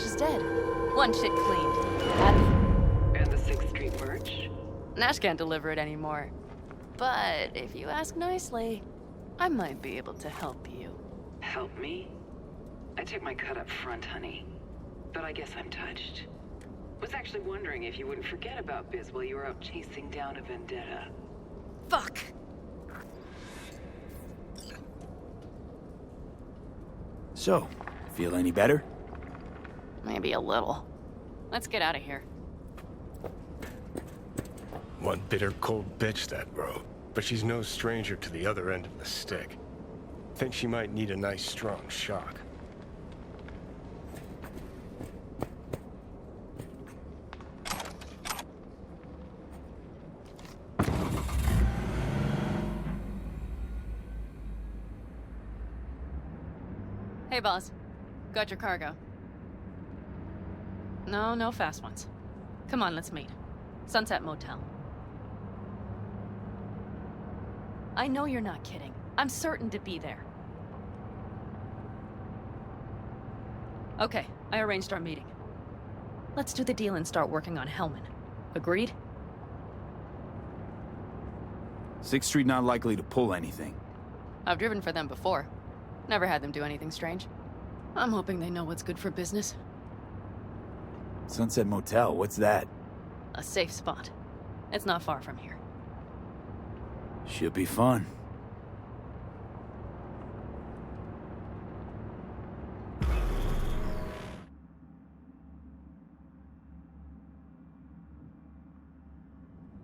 Nash is dead. One shit cleaned. Happy? And the 6th Street merch? Nash can't deliver it anymore. But if you ask nicely, I might be able to help you. Help me? I took my cut up front, honey. But I guess I'm touched. Was actually wondering if you wouldn't forget about Biz while you were out chasing down a vendetta. Fuck! So, feel any better? Maybe a little. Let's get out of here. One bitter, cold bitch, that bro. But she's no stranger to the other end of the stick. Think she might need a nice, strong shock. Hey, boss. Got your cargo. No fast ones. Come on, let's meet. Sunset Motel. I know you're not kidding. I'm certain to be there. Okay, I arranged our meeting. Let's do the deal and start working on Hellman. Agreed? 6th Street not likely to pull anything. I've driven for them before. Never had them do anything strange. I'm hoping they know what's good for business. Sunset Motel, what's that? A safe spot. It's not far from here. Should be fun.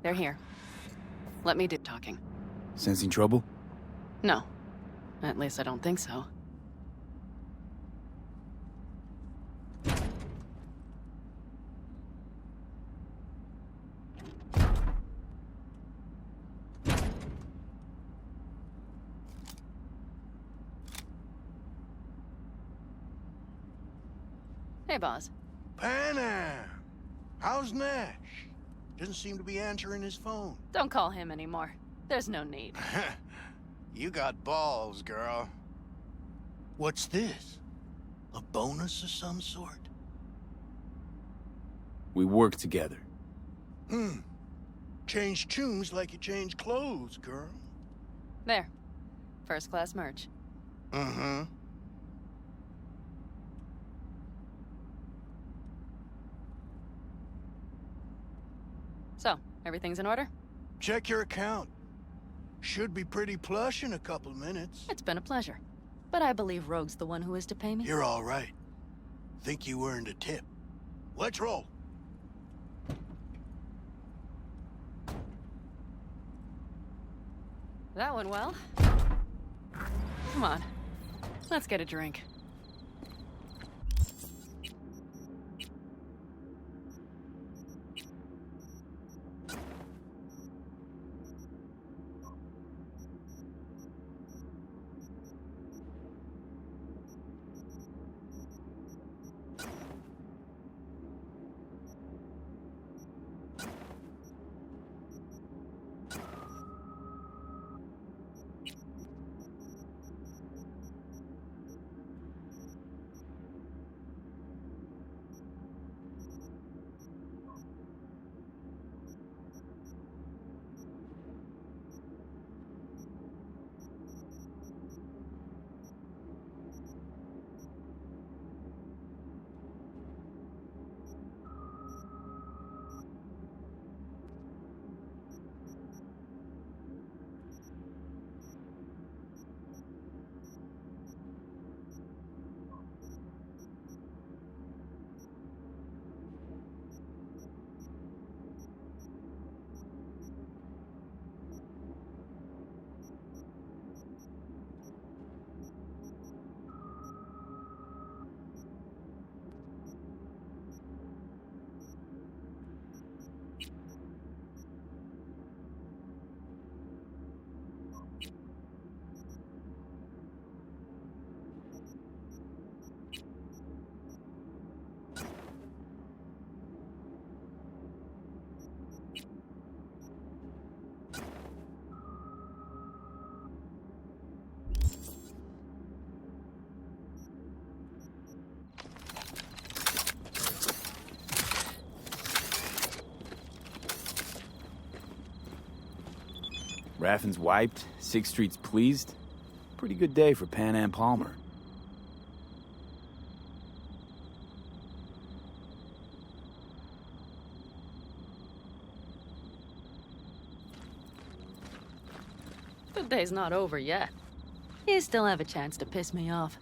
They're here. Let me do talking. Sensing trouble? No. At least I don't think so. Hey, boss. Panam! How's Nash? Doesn't seem to be answering his phone. Don't call him anymore. There's no need. You got balls, girl. What's this? A bonus of some sort? We work together. Change tunes like you change clothes, girl. There. First class merch. Mm-hmm. So, everything's in order? Check your account. Should be pretty plush in a couple minutes. It's been a pleasure. But I believe Rogue's the one who is to pay me. You're all right. Think you earned a tip. Let's roll. That went well. Come on. Let's get a drink. Raffin's wiped, 6th Street's pleased. Pretty good day for Pan Am Palmer. The day's not over yet. You still have a chance to piss me off.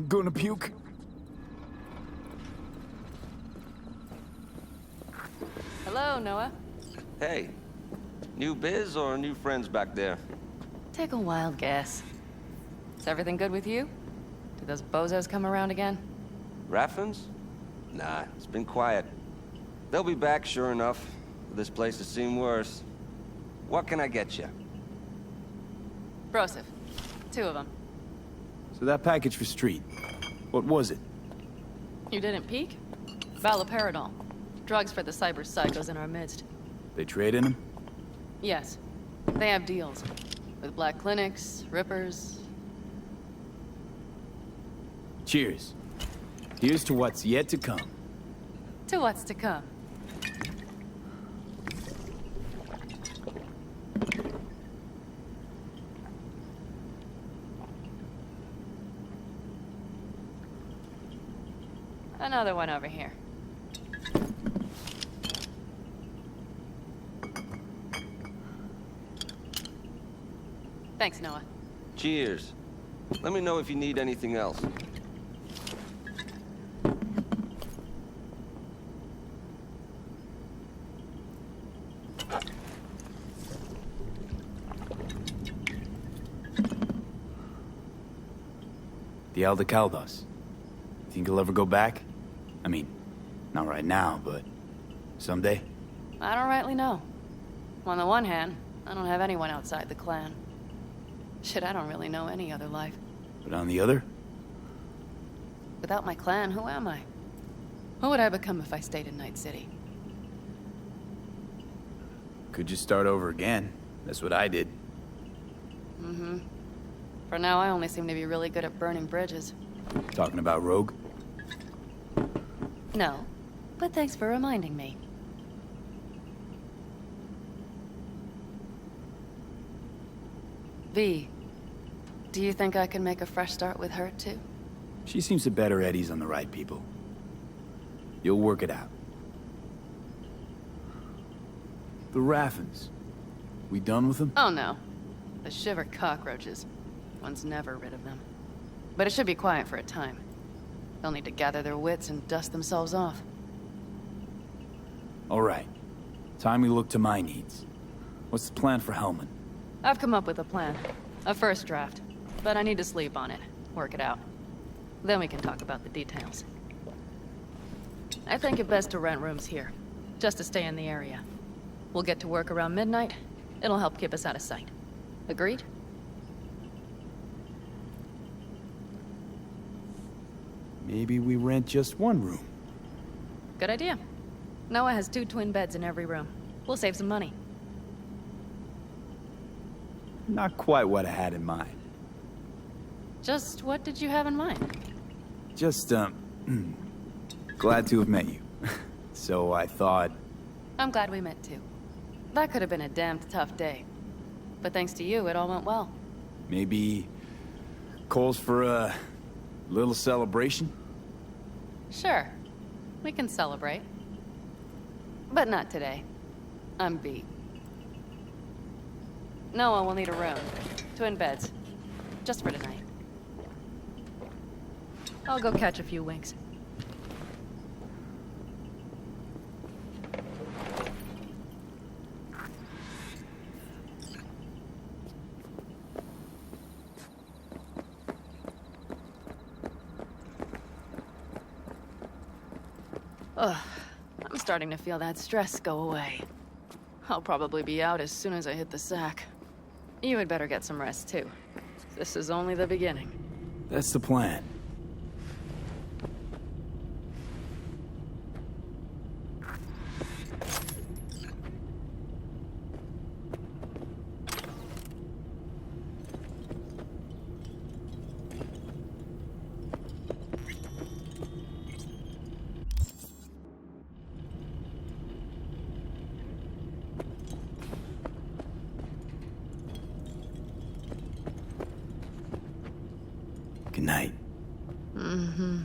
Gonna puke? Hello, Noah. Hey, new biz or new friends back there? Take a wild guess. Is everything good with you? Did those bozos come around again? Raffins? Nah, it's been quiet. They'll be back, sure enough. This place has seen worse. What can I get you? Broseph. 2 of them. So that package for Street, what was it? You didn't peek? Valoperidol. Drugs for the cyber psychos in our midst. They trade in them? Yes. They have deals. With black clinics, rippers. Cheers. Here's to what's yet to come. To what's to come. Another one over here. Thanks, Noah. Cheers. Let me know if you need anything else. The Aldecaldos. Think he'll ever go back? I mean, not right now, but someday? I don't rightly know. On the one hand, I don't have anyone outside the clan. Shit, I don't really know any other life. But on the other? Without my clan, who am I? Who would I become if I stayed in Night City? Could just start over again. That's what I did. Mm-hmm. For now, I only seem to be really good at burning bridges. Talking about Rogue? No, but thanks for reminding me. V, do you think I can make a fresh start with her, too? She seems to bet her eddies on the right people. You'll work it out. The Raffins. We done with them? Oh, no. The shiver cockroaches. One's never rid of them. But it should be quiet for a time. They'll need to gather their wits and dust themselves off. All right. Time we look to my needs. What's the plan for Hellman? I've come up with a plan. A first draft. But I need to sleep on it. Work it out. Then we can talk about the details. I think it best to rent rooms here. Just to stay in the area. We'll get to work around midnight. It'll help keep us out of sight. Agreed? Maybe we rent just one room. Good idea. Noah has 2 twin beds in every room. We'll save some money. Not quite what I had in mind. Just what did you have in mind? Just, glad to have met you. So I thought... I'm glad we met too. That could have been a damned tough day. But thanks to you, it all went well. maybe... calls for a... little celebration? Sure. We can celebrate. But not today. I'm beat. Noah will need a room. Twin beds. Just for tonight. I'll go catch a few winks. Ugh, I'm starting to feel that stress go away. I'll probably be out as soon as I hit the sack. You had better get some rest, too. This is only the beginning. That's the plan. night. Mm-hmm.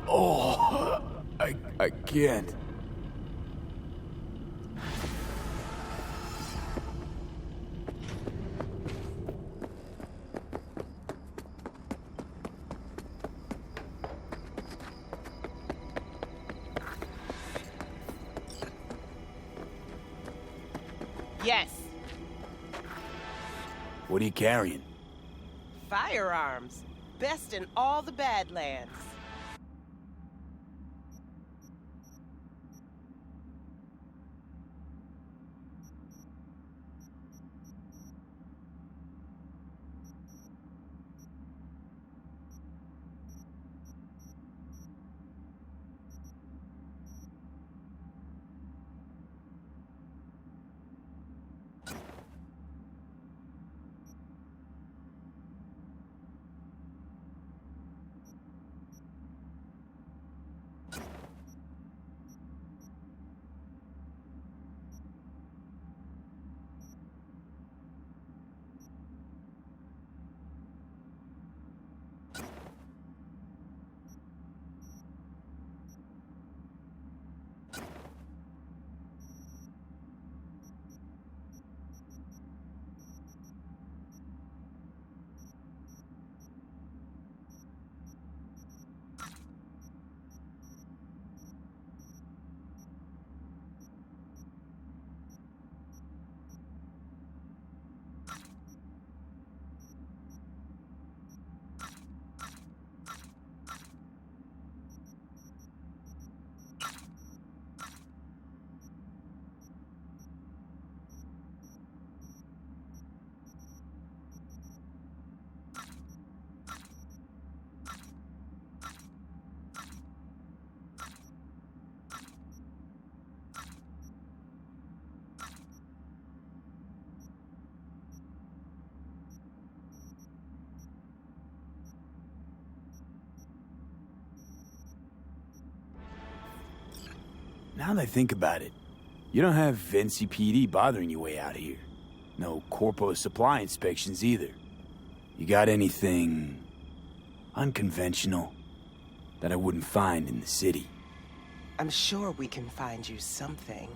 Oh, I can't. Yes. What are you carrying? Firearms. Best in all the Badlands. Now that I think about it, you don't have NCPD bothering you way out here. No corpo supply inspections either. You got anything unconventional that I wouldn't find in the city? I'm sure we can find you something.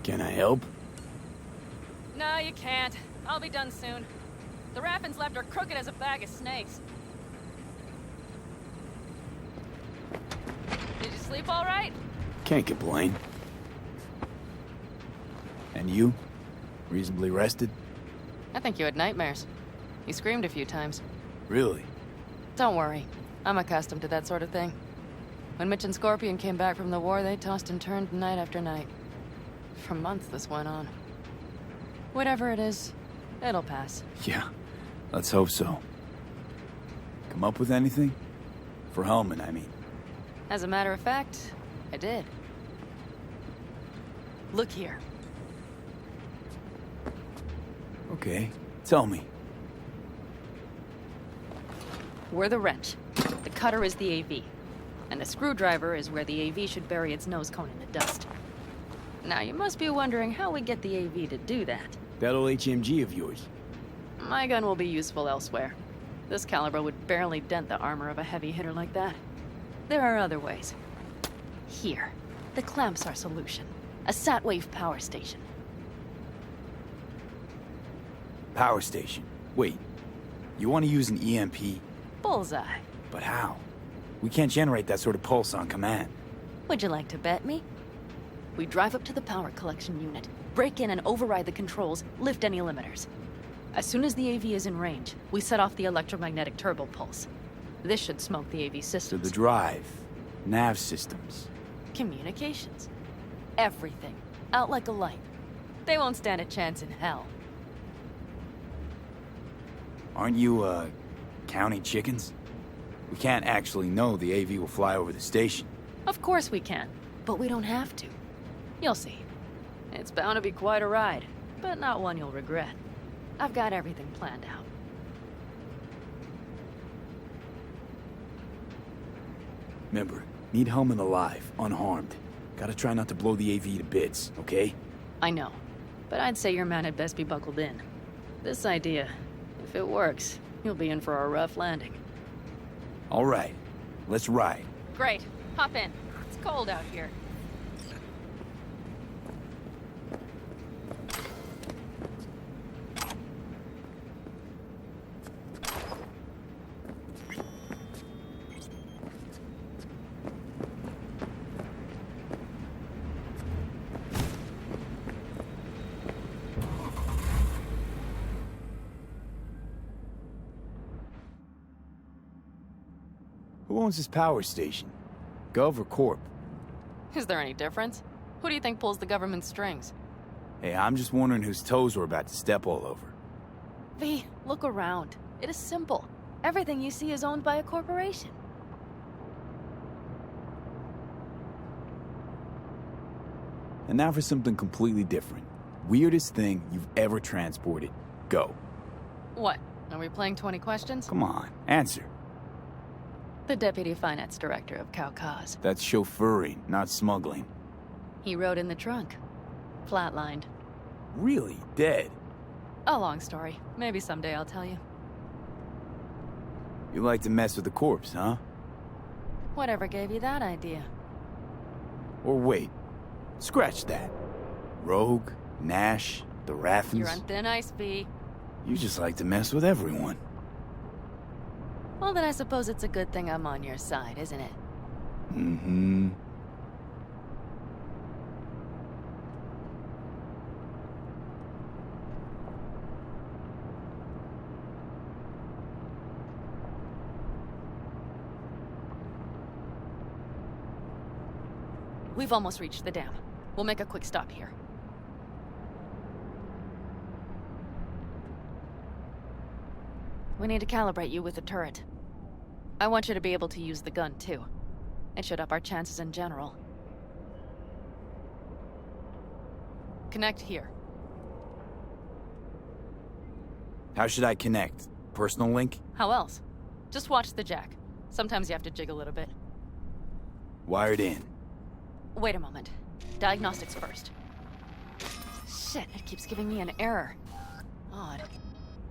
Can I help? No, you can't. I'll be done soon. The rampants left are crooked as a bag of snakes. Did you sleep all right? Can't complain. And you? Reasonably rested? I think you had nightmares. You screamed a few times. Really? Don't worry. I'm accustomed to that sort of thing. When Mitch and Scorpion came back from the war, they tossed and turned night after night. For months this went on. Whatever it is, it'll pass. Yeah, let's hope so. Come up with anything? For Hellman, I mean. As a matter of fact, I did. Look here. Okay, tell me. We're the wrench. The cutter is the AV. And the screwdriver is where the AV should bury its nose cone in the dust. Now, you must be wondering how we get the AV to do that. That old HMG of yours. My gun will be useful elsewhere. This caliber would barely dent the armor of a heavy hitter like that. There are other ways. Here. The clamp's our solution. A sat-wave power station. Power station. Wait, you want to use an EMP? Bullseye. But how? We can't generate that sort of pulse on command. Would you like to bet me? We drive up to the power collection unit, break in and override the controls, lift any limiters. As soon as the AV is in range, we set off the electromagnetic turbo pulse. This should smoke the AV So systems. the drive, nav systems. Communications. Everything. Out like a light. They won't stand a chance in hell. Aren't you, counting chickens? We can't actually know the AV will fly over the station. Of course we can, but we don't have to. You'll see. It's bound to be quite a ride, but not one you'll regret. I've got everything planned out. Remember, need Hellman alive, unharmed. Gotta try not to blow the AV to bits, okay? I know, but I'd say your man had best be buckled in. This idea, if it works, you'll be in for a rough landing. All right, let's ride. Great. Hop in. It's cold out here. Who owns this power station? Gov or Corp? Is there any difference? Who do you think pulls the government's strings? Hey, I'm just wondering whose toes we're about to step all over. V, look around. It is simple. Everything you see is owned by a corporation. And now for something completely different. Weirdest thing you've ever transported. Go. What? Are we playing 20 questions? Come on, answer. The Deputy Finance Director of Caucase. That's chauffeuring, not smuggling. He rode in the trunk. Flatlined. Really? Dead? A long story. Maybe someday I'll tell you. You like to mess with the corpse, huh? Whatever gave you that idea? Or wait, scratch that. Rogue, Nash, the Rathens. You're on thin ice, V. You just like to mess with everyone. Well, then I suppose it's a good thing I'm on your side, isn't it? Mm-hmm. We've almost reached the dam. We'll make a quick stop here. We need to calibrate you with the turret. I want you to be able to use the gun, too. It should up our chances in general. Connect here. How should I connect? Personal link? How else? Just watch the jack. Sometimes you have to jig a little bit. Wired in. Wait a moment. Diagnostics first. Shit, it keeps giving me an error. Odd.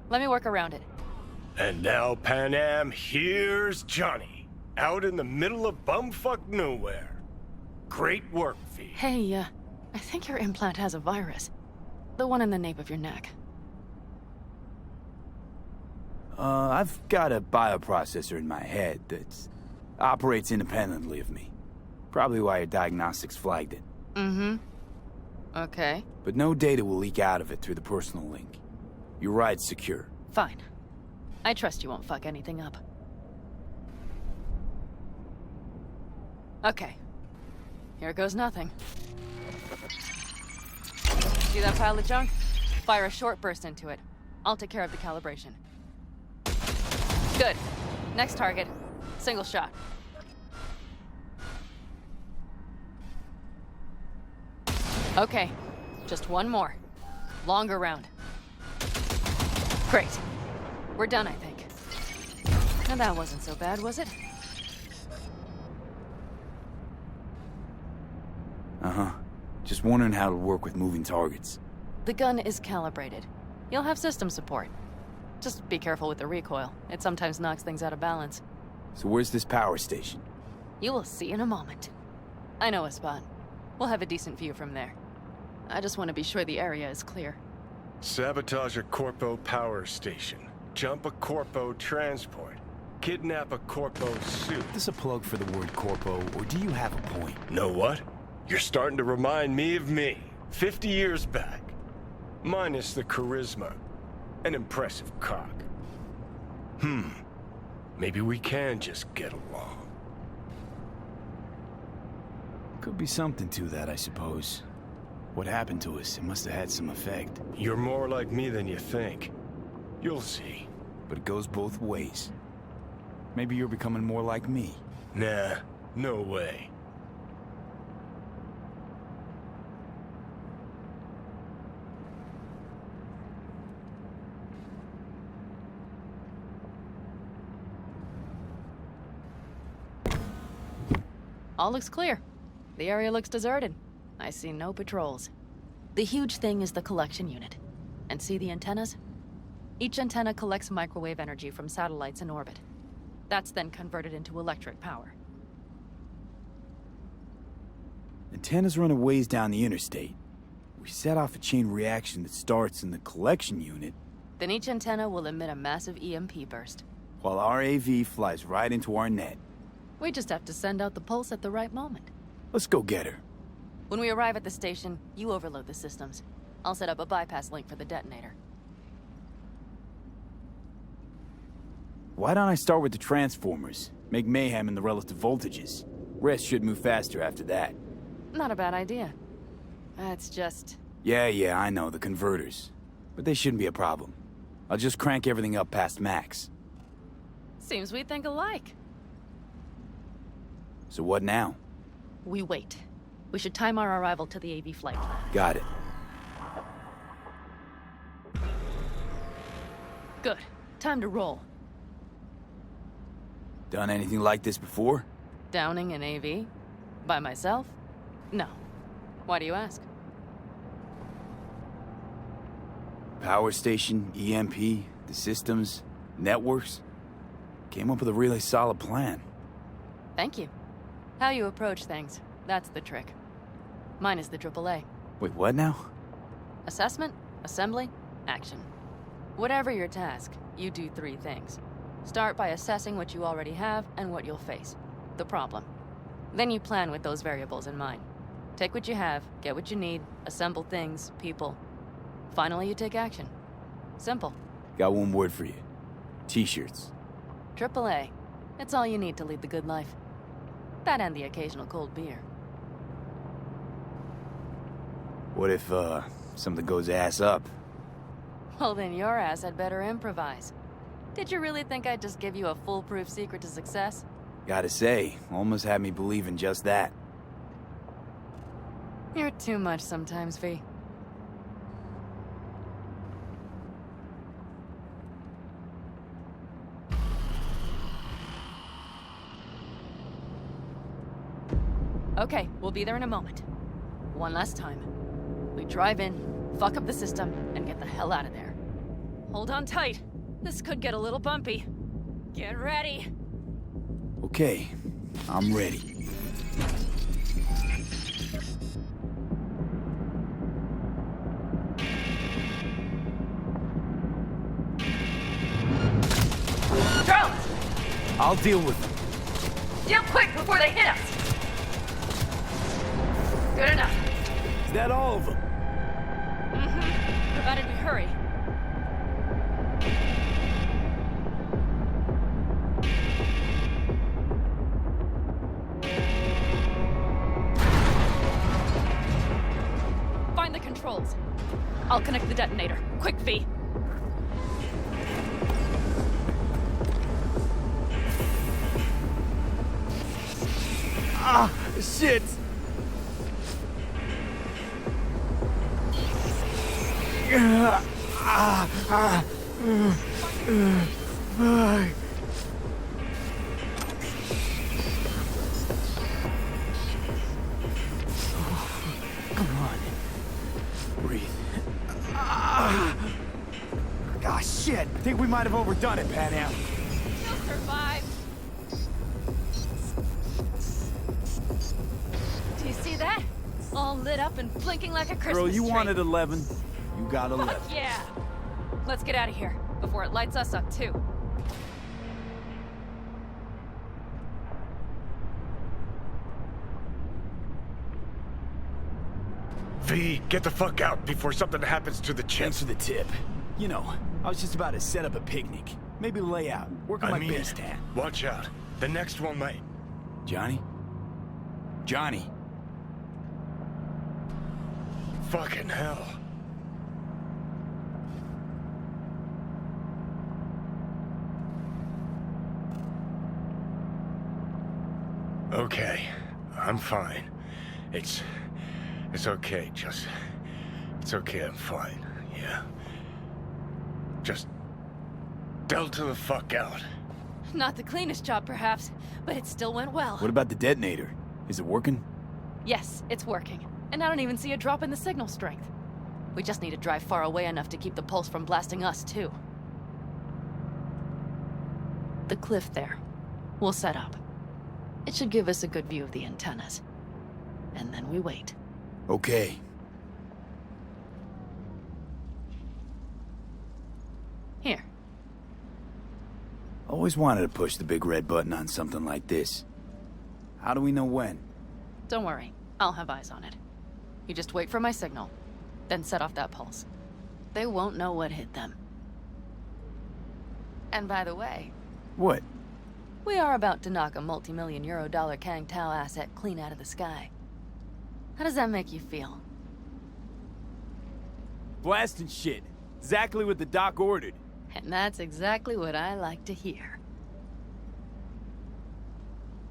Let me work around it. And now, Pan Am, here's Johnny. Out in the middle of bumfuck nowhere. Great work, V. Hey, I think your implant has a virus. The one in the nape of your neck. I've got a bioprocessor in my head that operates independently of me. Probably why your diagnostics flagged it. Mm-hmm. Okay. But no data will leak out of it through the personal link. Your ride's secure. Fine. I trust you won't fuck anything up. Okay. Here goes nothing. See that pile of junk? Fire a short burst into it. I'll take care of the calibration. Good. Next target. Single shot. Okay, just one more. Longer round. Great. We're done, I think. Now that wasn't so bad, was it? Uh-huh. Just wondering how it'll work with moving targets. The gun is calibrated. You'll have system support. Just be careful with the recoil. It sometimes knocks things out of balance. So where's this power station? You will see in a moment. I know a spot. We'll have a decent view from there. I just want to be sure the area is clear. Sabotage a Corpo power station. Jump a Corpo transport. Kidnap a Corpo suit. Is this a plug for the word corpo, or do you have a point? Know what? You're starting to remind me of me, 50 years back. Minus the charisma. An impressive cock. Maybe we can just get along. Could be something to that, I suppose. What happened to us? It must have had some effect. You're more like me than you think. You'll see. But it goes both ways. Maybe you're becoming more like me. Nah, no way. All looks clear. The area looks deserted. I see no patrols. The huge thing is the collection unit. And see the antennas? Each antenna collects microwave energy from satellites in orbit. That's then converted into electric power. Antennas run a ways down the interstate. We set off a chain reaction that starts in the collection unit, Then each antenna will emit a massive EMP burst. while our AV flies right into our net. We just have to send out the pulse at the right moment. Let's go get her. When we arrive at the station, you overload the systems. I'll set up a bypass link for the detonator. Why don't I start with the transformers? Make mayhem in the relative voltages. Rest should move faster after that. Not a bad idea. It's just... Yeah, I know, the converters. But they shouldn't be a problem. I'll just crank everything up past max. Seems we think alike. So what now? We wait. We should time our arrival to the AV flight plan. Got it. Good. Time to roll. Done anything like this before? Downing an AV? By myself? No. Why do you ask? Power station, EMP, the systems, networks. Came up with a really solid plan. Thank you. How you approach things, that's the trick. Mine is the AAA. Wait, what now? Assessment, assembly, action. Whatever your task, you do three things. Start by assessing what you already have and what you'll face. The problem. Then you plan with those variables in mind. Take what you have, get what you need, assemble things, people. Finally, you take action. Simple. Got one word for you. T-shirts. AAA. It's all you need to lead the good life. That and the occasional cold beer. What if, something goes ass up? Well, then your ass had better improvise. Did you really think I'd just give you a foolproof secret to success? Gotta say, almost had me believe in just that. You're too much sometimes, V. Okay, we'll be there in a moment. One last time. We drive in, fuck up the system, and get the hell out of there. Hold on tight. This could get a little bumpy. Get ready. Okay, I'm ready. Drones! I'll deal with them. Deal quick before they hit us! Good enough. Is that all of them? Mm-hmm. Provided we hurry. Find the controls. I'll connect the detonator. Quick, V. Ah, shit! Come on. Breathe. Ah, shit. I think we might have overdone it, Pan Am. You'll survive. Do you see that? All lit up and blinking like a Christmas Girl, you tree. wanted 11. You got 11. Fuck yeah! Let's get out of here before it lights us up too. V, get the fuck out before something happens to the chip. Thanks for the tip. You know, I was just about to set up a picnic. Maybe lay out. Work on my base tan. Watch out. The next one might. Johnny? Johnny? Fucking hell. Okay, I'm fine. It's okay, it's okay, I'm fine, yeah. Just delta the fuck out. Not the cleanest job, perhaps, but it still went well. What about the detonator? Is it working? Yes, it's working. And I don't even see a drop in the signal strength. We just need to drive far away enough to keep the pulse from blasting us, too. The cliff there. We'll set up. It should give us a good view of the antennas. And then we wait. Okay. Here. Always wanted to push the big red button on something like this. How do we know when? Don't worry. I'll have eyes on it. You just wait for my signal, then set off that pulse. They won't know what hit them. And by the way... What? We are about to knock a multi-million euro Kang Tao asset clean out of the sky. How does that make you feel? Blasting shit. Exactly what the doc ordered. And that's exactly what I like to hear.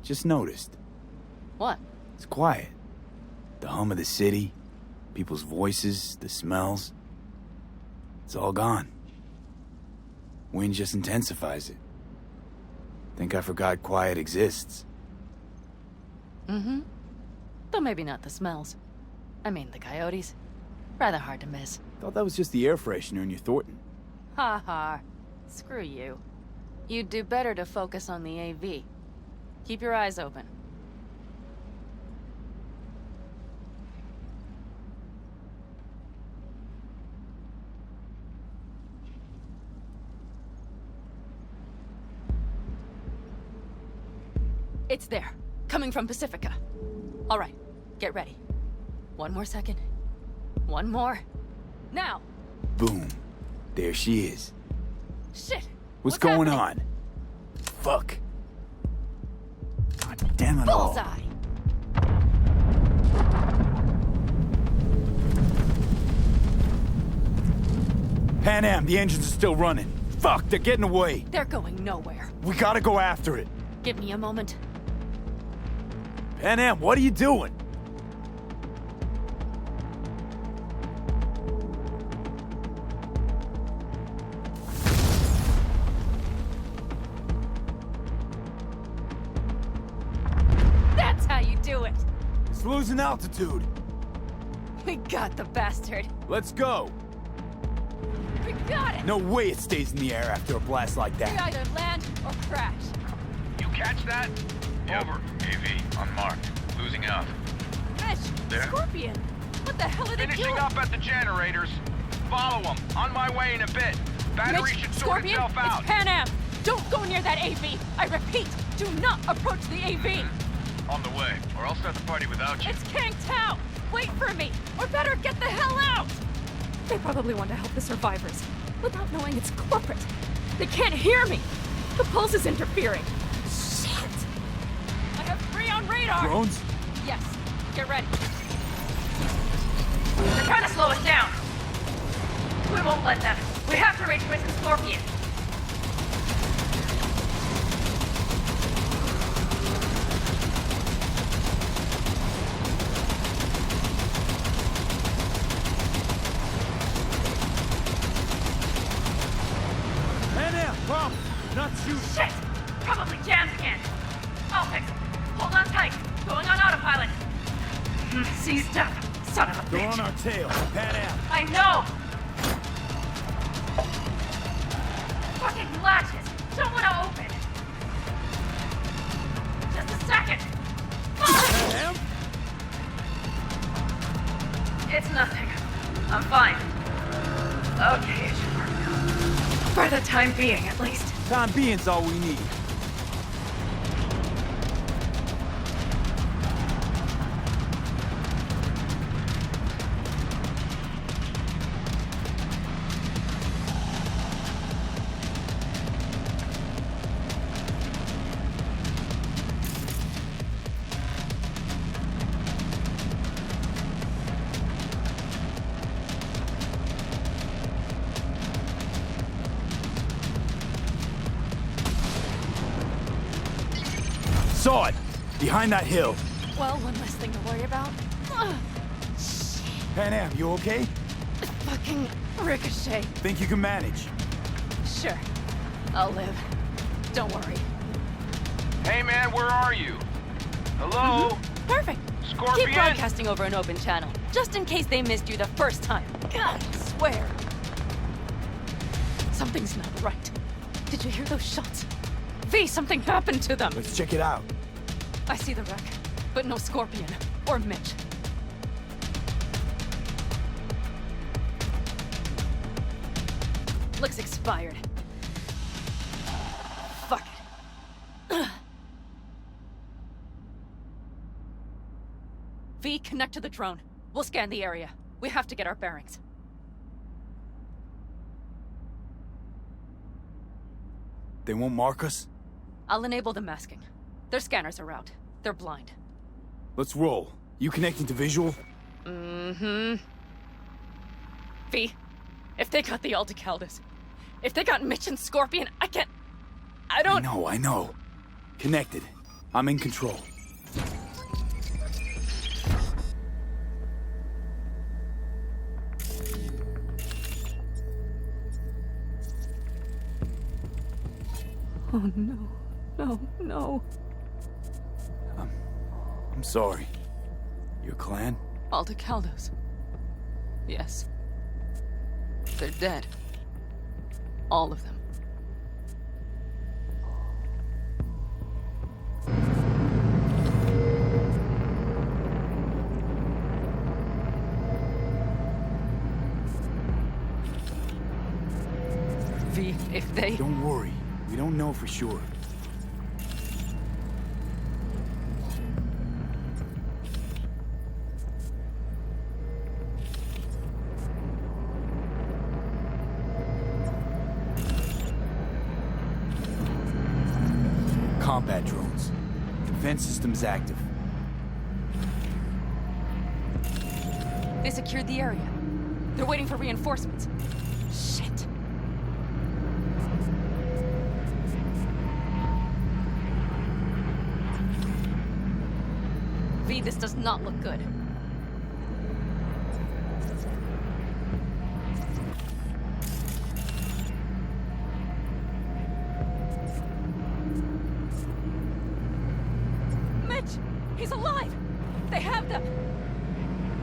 Just noticed. What? It's quiet. The hum of the city, people's voices, the smells. It's all gone. Wind just intensifies it. Think I forgot quiet exists. Mm-hmm. Though maybe not the smells. I mean, the coyotes. Rather hard to miss. Thought that was just the air freshener in your Thornton. Ha ha. Screw you. You'd do better to focus on the AV. Keep your eyes open. It's there. Coming from Pacifica. All right. Get ready. One more second. One more. Now! Boom. There she is. Shit! What's going happening? on? Fuck. God damn it all. Bullseye! Pan Am, the engines are still running. Fuck, they're getting away. They're going nowhere. We gotta go after it. Give me a moment. Pan Am, what are you doing? That's how you do it! It's losing altitude. We got the bastard. Let's go. We got it! No way it stays in the air after a blast like We that. either land or crash. You catch that? Over. AV, unmarked. Losing out. Fish! There? Scorpion! What the hell are they Finishing doing? up at the generators. Follow them. On my way in a bit. Battery Mitch, should sort Scorpion, itself out. it's Pan Am! Don't go near that AV! I repeat, do not approach the AV! On the way, or I'll start the party without you. It's Kang Tao! Wait for me! Or better, get the hell out! They probably want to help the survivors, without knowing it's corporate. They can't hear me! The pulse is interfering. Shit! I have 3 on radar! Drones? Yes, get ready. They're trying to slow us down. We won't let them. We have to reach Mrs. Scorpion. Man down, problem. Not shoot. Shit! Probably jam again. I'll fix it. Hold on tight. Going on autopilot. Seized up. Son of a They're bitch. on our tail. Pan out. I know! Fucking latches! Don't want to open! Just a second! Fuck! Pan out? It's nothing. I'm fine. Okay, it should work now. For the time being, at least. Time being's all we need. Saw it! Behind that hill. Well, one less thing to worry about. Pan Am, you okay? Fucking ricochet. Think you can manage? Sure. I'll live. Don't worry. Hey man, where are you? Hello? Perfect. Scorpion? Keep broadcasting over an open channel, just in case they missed you the first time. God, I swear. Something's not right. Did you hear those shots? V, something happened to them. Let's check it out. I see the wreck, but no Scorpion or Mitch. Looks expired. Fuck it. V, connect to the drone. We'll scan the area. We have to get our bearings. They won't mark us? I'll enable the masking. Their scanners are out. They're blind. Let's roll. You connecting to visual? Mm-hmm. V, if they got the Aldecaldos, if they got Mitch and Scorpion, I don't... I know. Connected. I'm in control. Oh no. No, no. I'm sorry. Your clan? Aldecaldos. Yes. They're dead. All of them. V, if they... Don't worry. We don't know for sure. Combat drones. Defense systems active. They secured the area. They're waiting for reinforcements. Shit. V, this does not look good. Mitch! He's alive! They have them!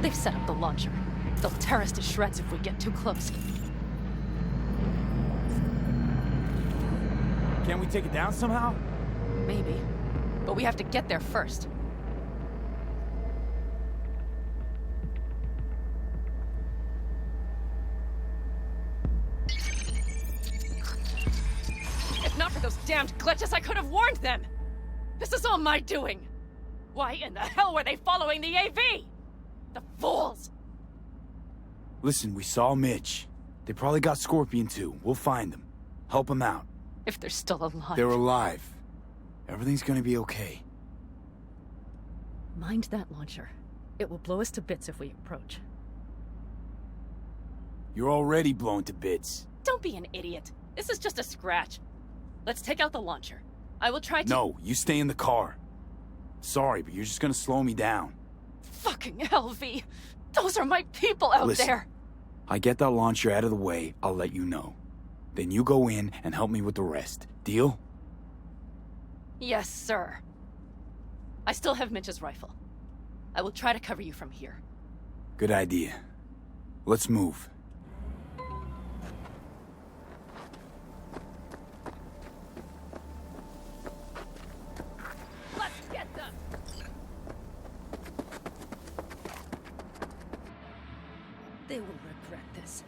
They've set up the launcher. They'll tear us to shreds if we get too close. Can we take it down somehow? Maybe. But we have to get there first. If not for those damned glitches, I could have warned them! This is all my doing! Why in the hell were they following the AV? The fools! Listen, we saw Mitch. They probably got Scorpion too. We'll find them. Help them out. If they're still alive. They're alive. Everything's gonna be okay. Mind that launcher. It will blow us to bits if we approach. You're already blown to bits. Don't be an idiot. This is just a scratch. Let's take out the launcher. I will try to- No, you stay in the car. Sorry, but you're just gonna slow me down. Fucking hell, V. Those are my people out Listen, there. I get that launcher out of the way, I'll let you know. Then you go in and help me with the rest. Deal? Yes, sir. I still have Mitch's rifle. I will try to cover you from here. Good idea. Let's move. Let's get them! They will regret this.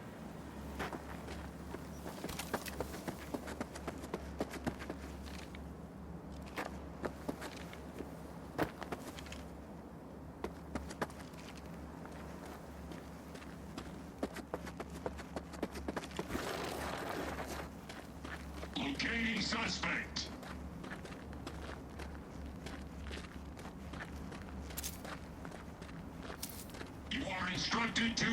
Locating suspect. You are instructed to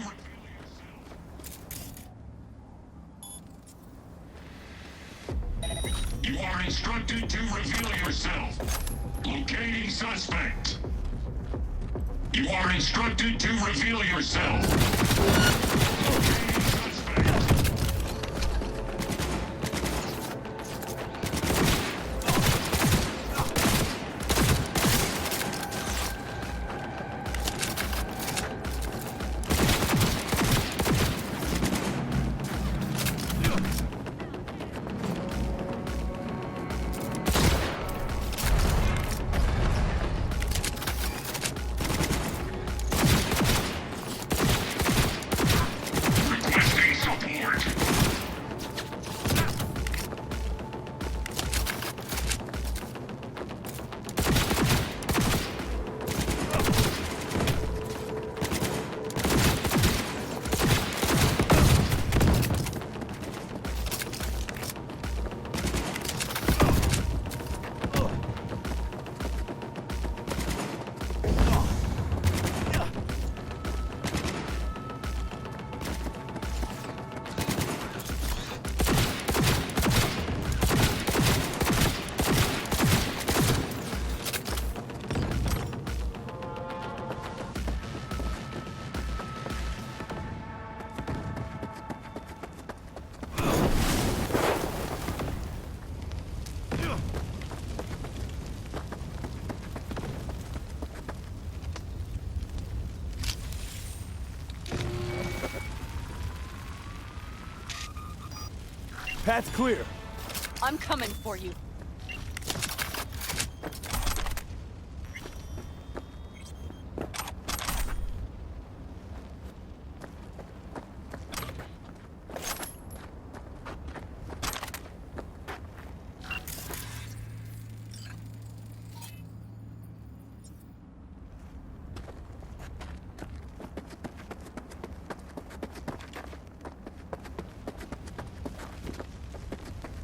You are instructed to reveal yourself. Locating suspect. You are instructed to reveal yourself. Locating suspect. Requesting support. Path's clear. I'm coming for you.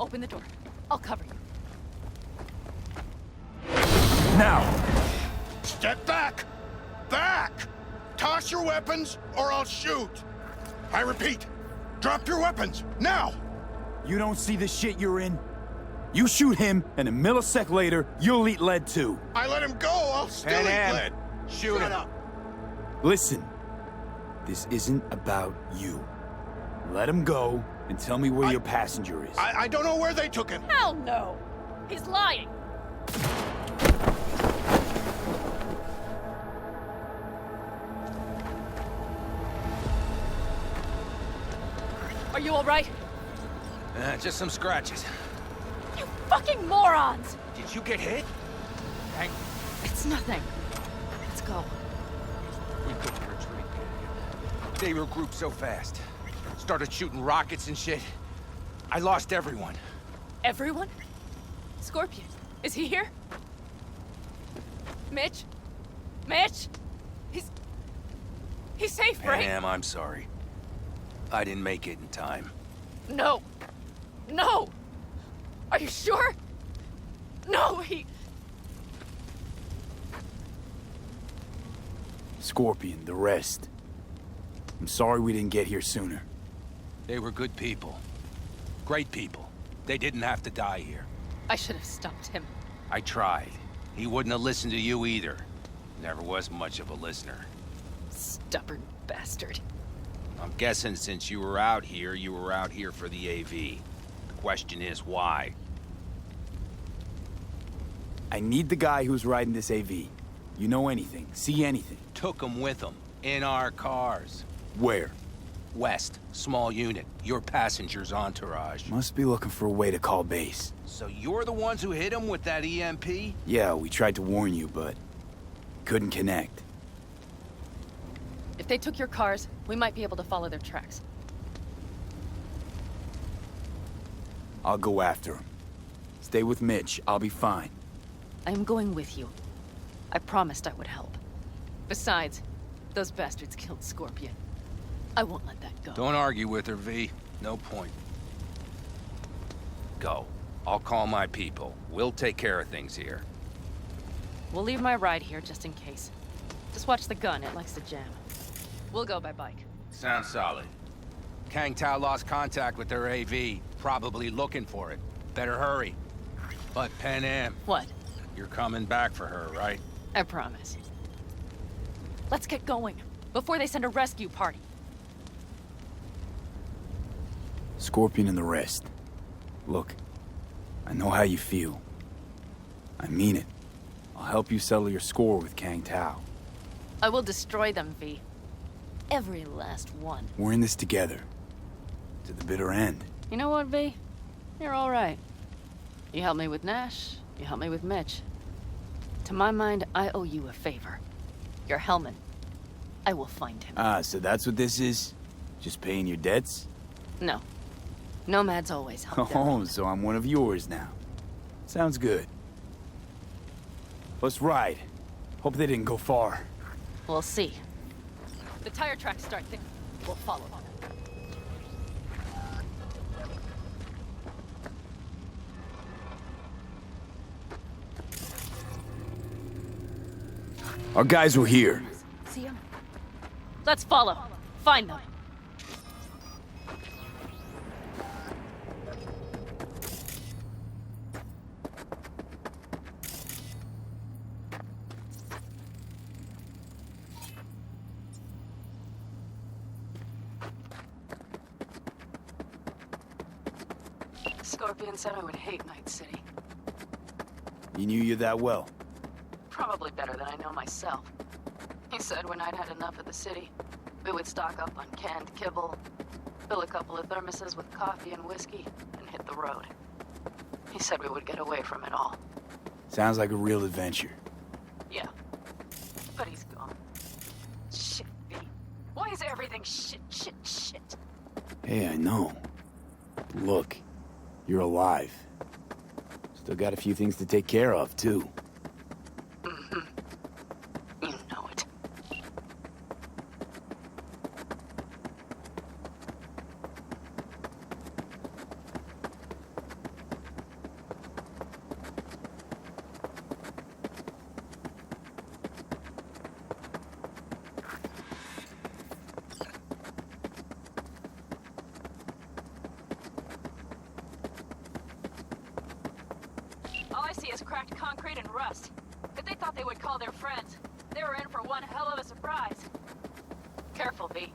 Open the door. I'll cover you. Now! Step back! Back! Toss your weapons, or I'll shoot! I repeat, drop your weapons, now! You don't see the shit you're in? You shoot him, and a millisecond later, you'll eat lead too. I let him go, I'll still eat lead! Shoot him. up! Listen, this isn't about you. Let him go, and tell me where your passenger is. I don't know where they took him. Hell no! He's lying! Are you alright? Just some scratches. You fucking morons! Did you get hit? It's nothing. Let's go. We couldn't retreat. They regrouped so fast. Started shooting rockets and shit. I lost everyone. Everyone? Scorpion, is he here? Mitch? Mitch? He's safe, right? Pam, I'm sorry. I didn't make it in time. No. No! Are you sure? No, Scorpion, the rest. I'm sorry we didn't get here sooner. They were good people. Great people. They didn't have to die here. I should have stopped him. I tried. He wouldn't have listened to you either. Never was much of a listener. Stubborn bastard. I'm guessing since you were out here for the AV. Question is, why? I need the guy who's riding this AV. You know anything, see anything? Took him with him. In our cars. Where? West, small unit. Your passenger's entourage. Must be looking for a way to call base. So you're the ones who hit him with that EMP? Yeah, we tried to warn you, but couldn't connect. If they took your cars, we might be able to follow their tracks. I'll go after him. Stay with Mitch, I'll be fine. I am going with you. I promised I would help. Besides, those bastards killed Scorpion. I won't let that go. Don't argue with her, V. No point. Go. I'll call my people. We'll take care of things here. We'll leave my ride here just in case. Just watch the gun, it likes to jam. We'll go by bike. Sounds solid. Kang Tao lost contact with their AV. Probably looking for it. Better hurry. But Pan Am, What? you're coming back for her, right? I promise. Let's get going, before they send a rescue party. Scorpion and the rest. Look, I know how you feel. I mean it. I'll help you settle your score with Kang Tao. I will destroy them, V. Every last one. We're in this together. To the bitter end. You know what, V? You're all right. You helped me with Nash, you helped me with Mitch. To my mind, I owe you a favor. Your Hellman. I will find him. Ah, so that's what this is? Just paying your debts? No. Nomads always help their Oh, own. so I'm one of yours now. Sounds good. Let's ride. Hope they didn't go far. We'll see. The tire tracks start there. We'll follow them. Our guys were here. See them? Let's follow. Find them. Scorpion said I would hate Night City. He knew you that well. Probably better than I know myself. He said when I'd had enough of the city, we would stock up on canned kibble, fill a couple of thermoses with coffee and whiskey, and hit the road. He said we would get away from it all. Sounds like a real adventure. Yeah. But he's gone. Shit, V. Why is everything shit, shit, shit? Hey, I know. Look, you're alive. Still got a few things to take care of, too. You know it. All I see is cracked concrete and rust. But they thought they would call their friends. They were in for one hell of a surprise. Careful, V.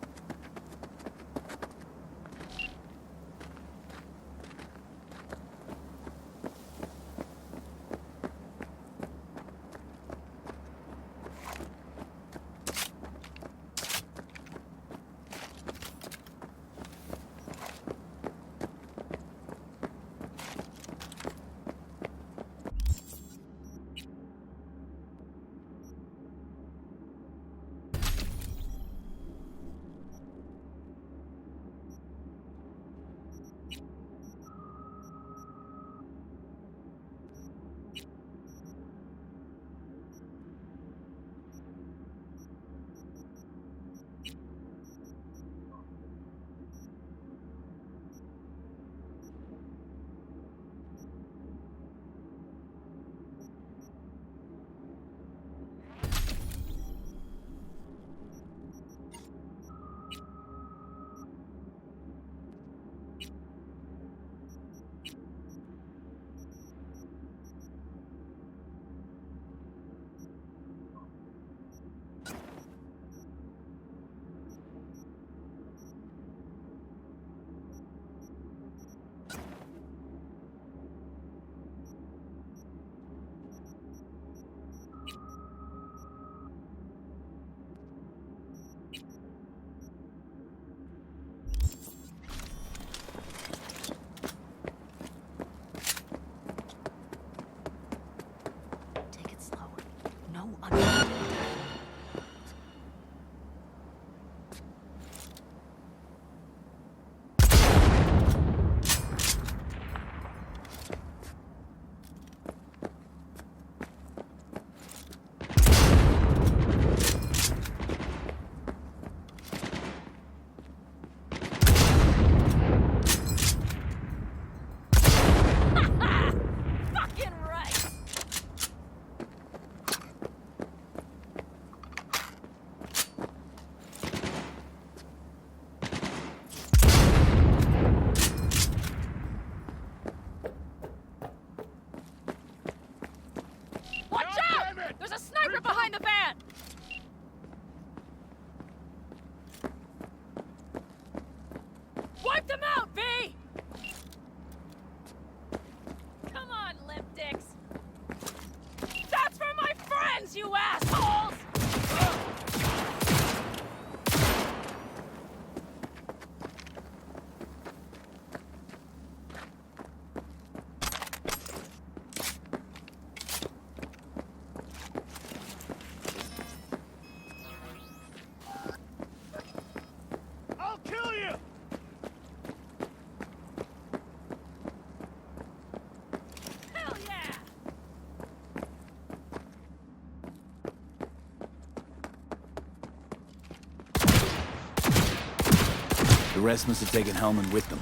rest must have taken Hellman with them.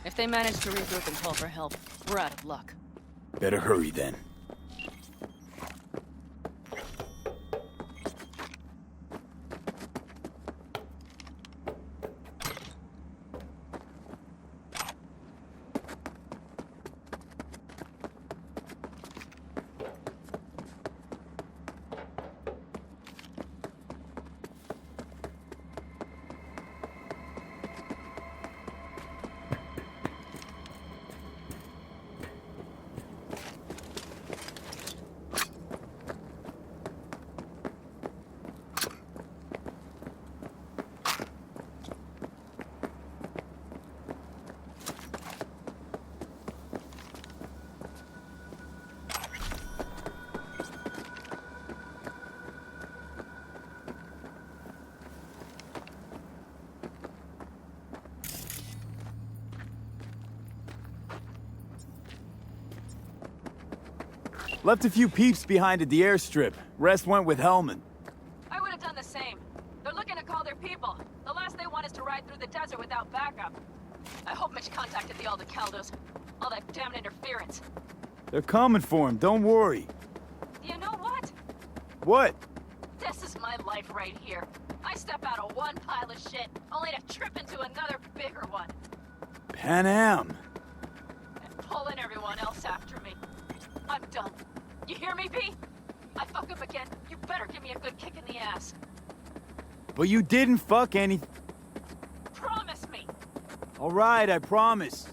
If they manage to regroup and call for help, we're out of luck. Better hurry then. Left a few peeps behind at the airstrip. Rest went with Hellman. I would have done the same. They're looking to call their people. The last they want is to ride through the desert without backup. I hope Mitch contacted the Aldecaldos. All that damn interference. They're coming for him, don't worry. You know what? What? This is my life right here. I step out of one pile of shit, only to trip into another bigger one. Pan Am. And pulling everyone else after me. I'm done. You hear me, P? I fuck up again. You better give me a good kick in the ass. But you didn't fuck any... Promise me. All right, I promise.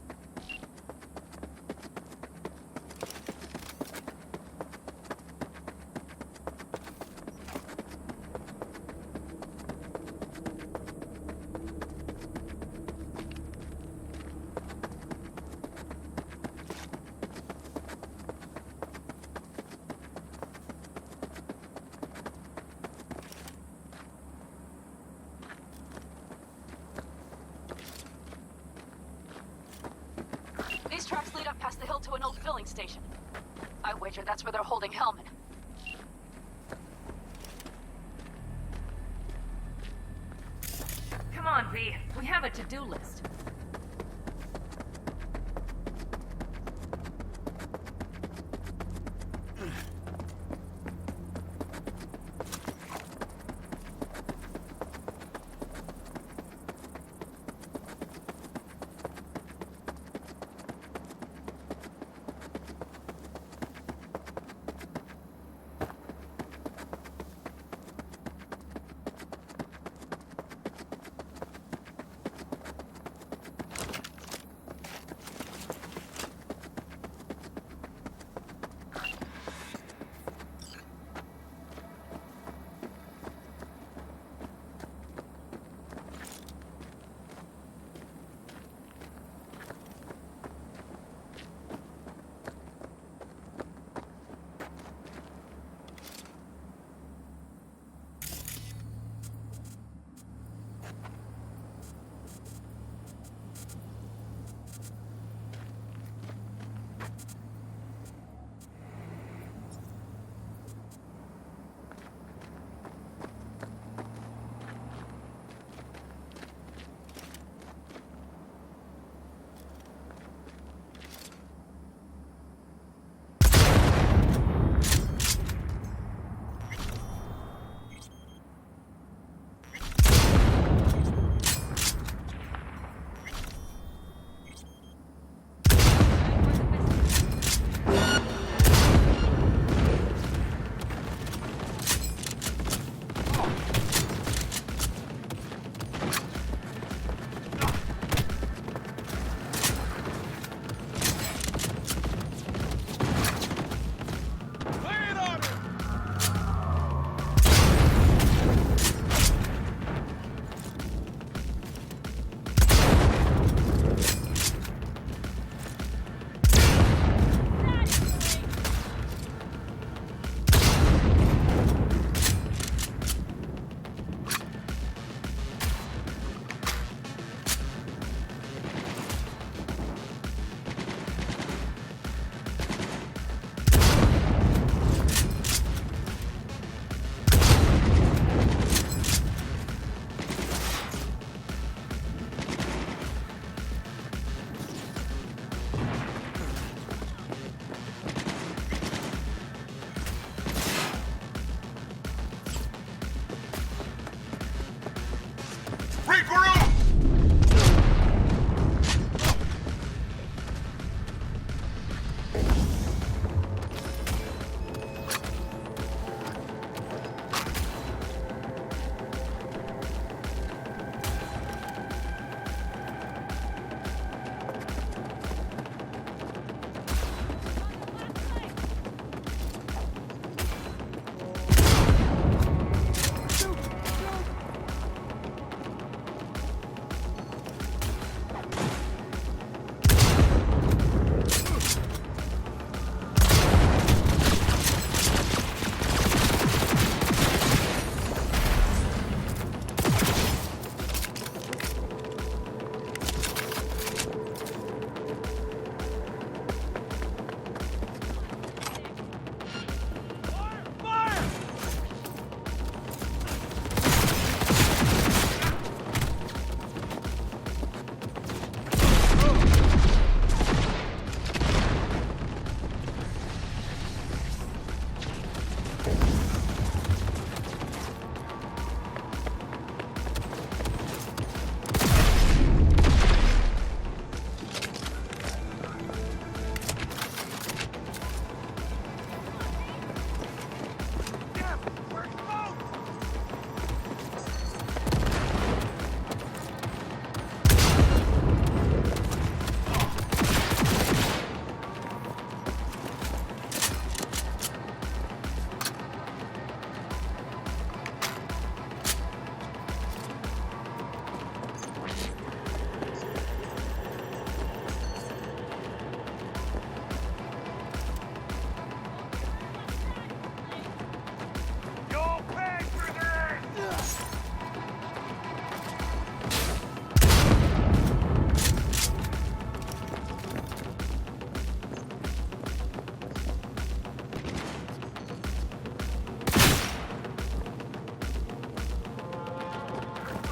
These tracks lead up past the hill to an old filling station. I wager that's where they're holding Hellman. Come on, V. We have a to-do list.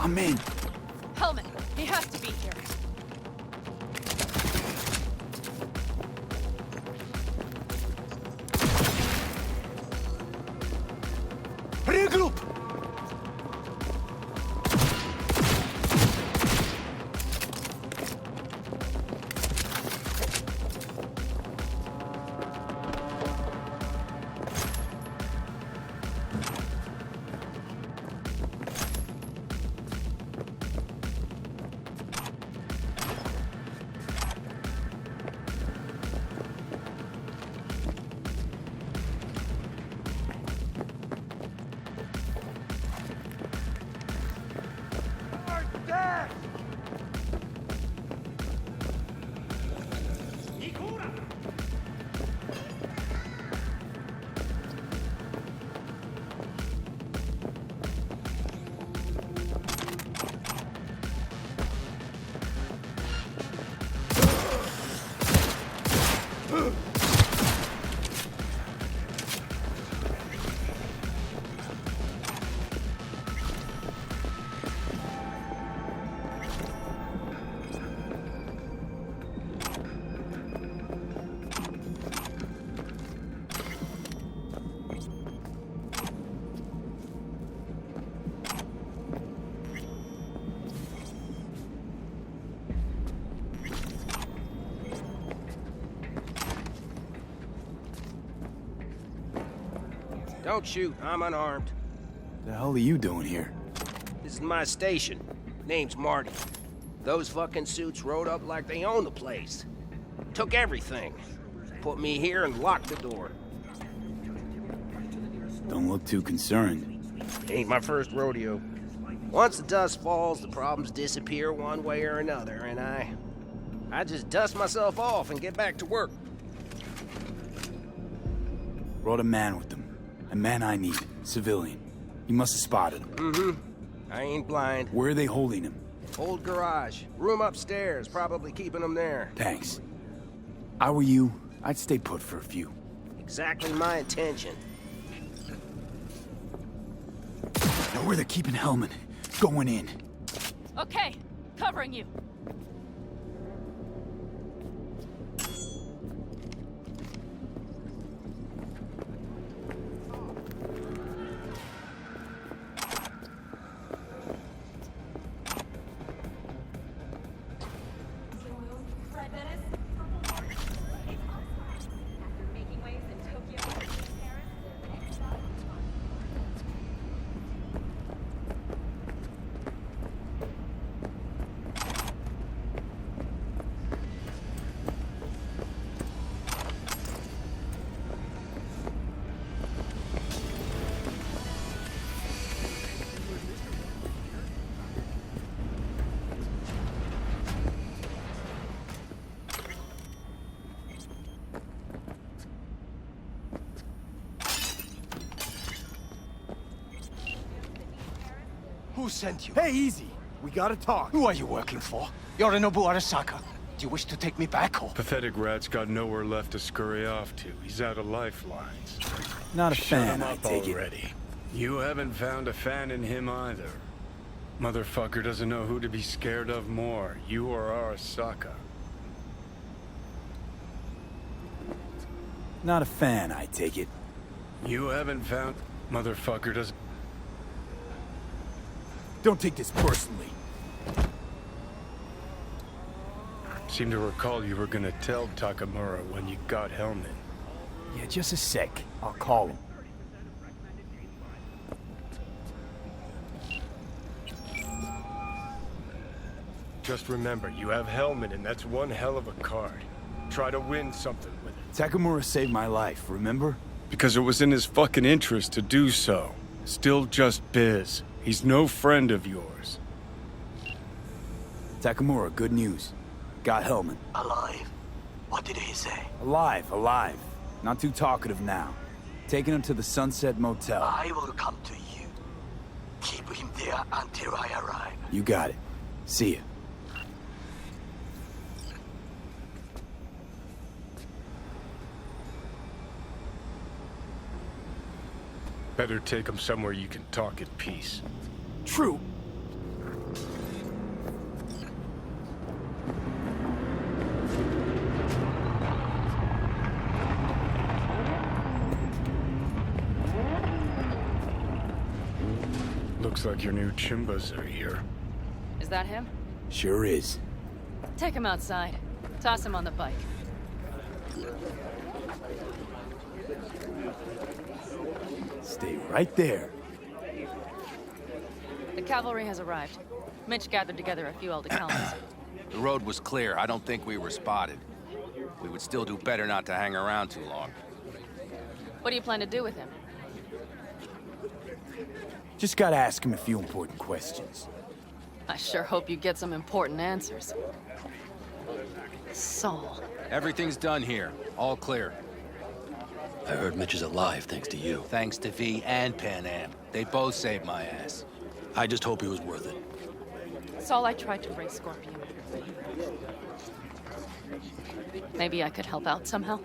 I'm in. Hellman, he has to be here. Regroup! Don't shoot, I'm unarmed. The hell are you doing here? This is my station. Name's Marty. Those fucking suits rode up like they own the place. Took everything. Put me here and locked the door. Don't look too concerned. Ain't my first rodeo. Once the dust falls, the problems disappear one way or another, and I just dust myself off and get back to work. Brought a man with them. A man I need. Civilian. You must have spotted him. Mm-hmm. I ain't blind. Where are they holding him? Old garage. Room upstairs. Probably keeping him there. Thanks. I were you, I'd stay put for a few. Exactly my intention. Know where they're keeping Hellman. Going in. Okay, covering you. Who sent you? Hey, easy. We gotta talk. Who are you working for? Yorinobu Arasaka. Do you wish to take me back, or? Pathetic rat's got nowhere left to scurry off to. He's out of lifelines. Not a Shut fan, him I up take already. You haven't found a fan in him either. Motherfucker doesn't know who to be scared of more, you or Arasaka. Not a fan, I take it. You haven't found... Motherfucker doesn't... Don't take this personally. Seem to recall you were gonna tell Takamura when you got Hellman. Yeah, just a sec. I'll call him. Just remember, you have Hellman, and that's one hell of a card. Try to win something with it. Takamura saved my life, remember? Because it was in his fucking interest to do so. Still just biz. He's no friend of yours. Takamura, good news. Got Hellman. Alive. What did he say? Alive, alive. Not too talkative now. Taking him to the Sunset Motel. I will come to you. Keep him there until I arrive. You got it. See ya. Better take him somewhere you can talk in peace. True. Looks like your new Chimbas are here. Is that him? Sure is. Take him outside. Toss him on the bike. Stay right there. The cavalry has arrived. Mitch gathered together a few Aldecaldos. The road was clear. I don't think we were spotted. We would still do better not to hang around too long. What do you plan to do with him? Just gotta ask him a few important questions. I sure hope you get some important answers. Saul. Everything's done here. All clear. I heard Mitch is alive thanks to you. Thanks to V and Pan Am. They both saved my ass. I just hope it was worth it. Saul, I tried to raise Scorpion. Maybe I could help out somehow?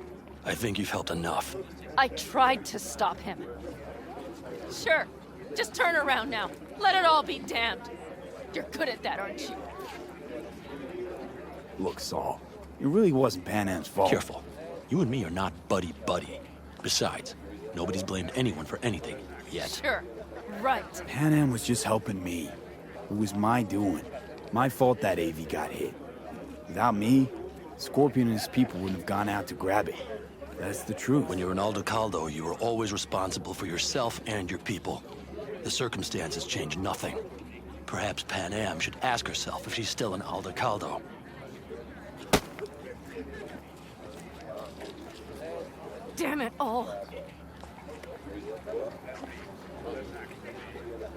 I think you've helped enough. I tried to stop him. Sure. Just turn around now. Let it all be damned. You're good at that, aren't you? Look, Saul, it really wasn't Pan Am's fault. Careful. You and me are not buddy-buddy. Besides, nobody's blamed anyone for anything, yet. Sure. Right. Pan Am was just helping me. It was my doing. My fault that AV got hit. Without me, Scorpion and his people wouldn't have gone out to grab it. That's the truth. When you're an Aldecaldo, you are always responsible for yourself and your people. The circumstances change nothing. Perhaps Pan Am should ask herself if she's still an Aldecaldo. Damn it all.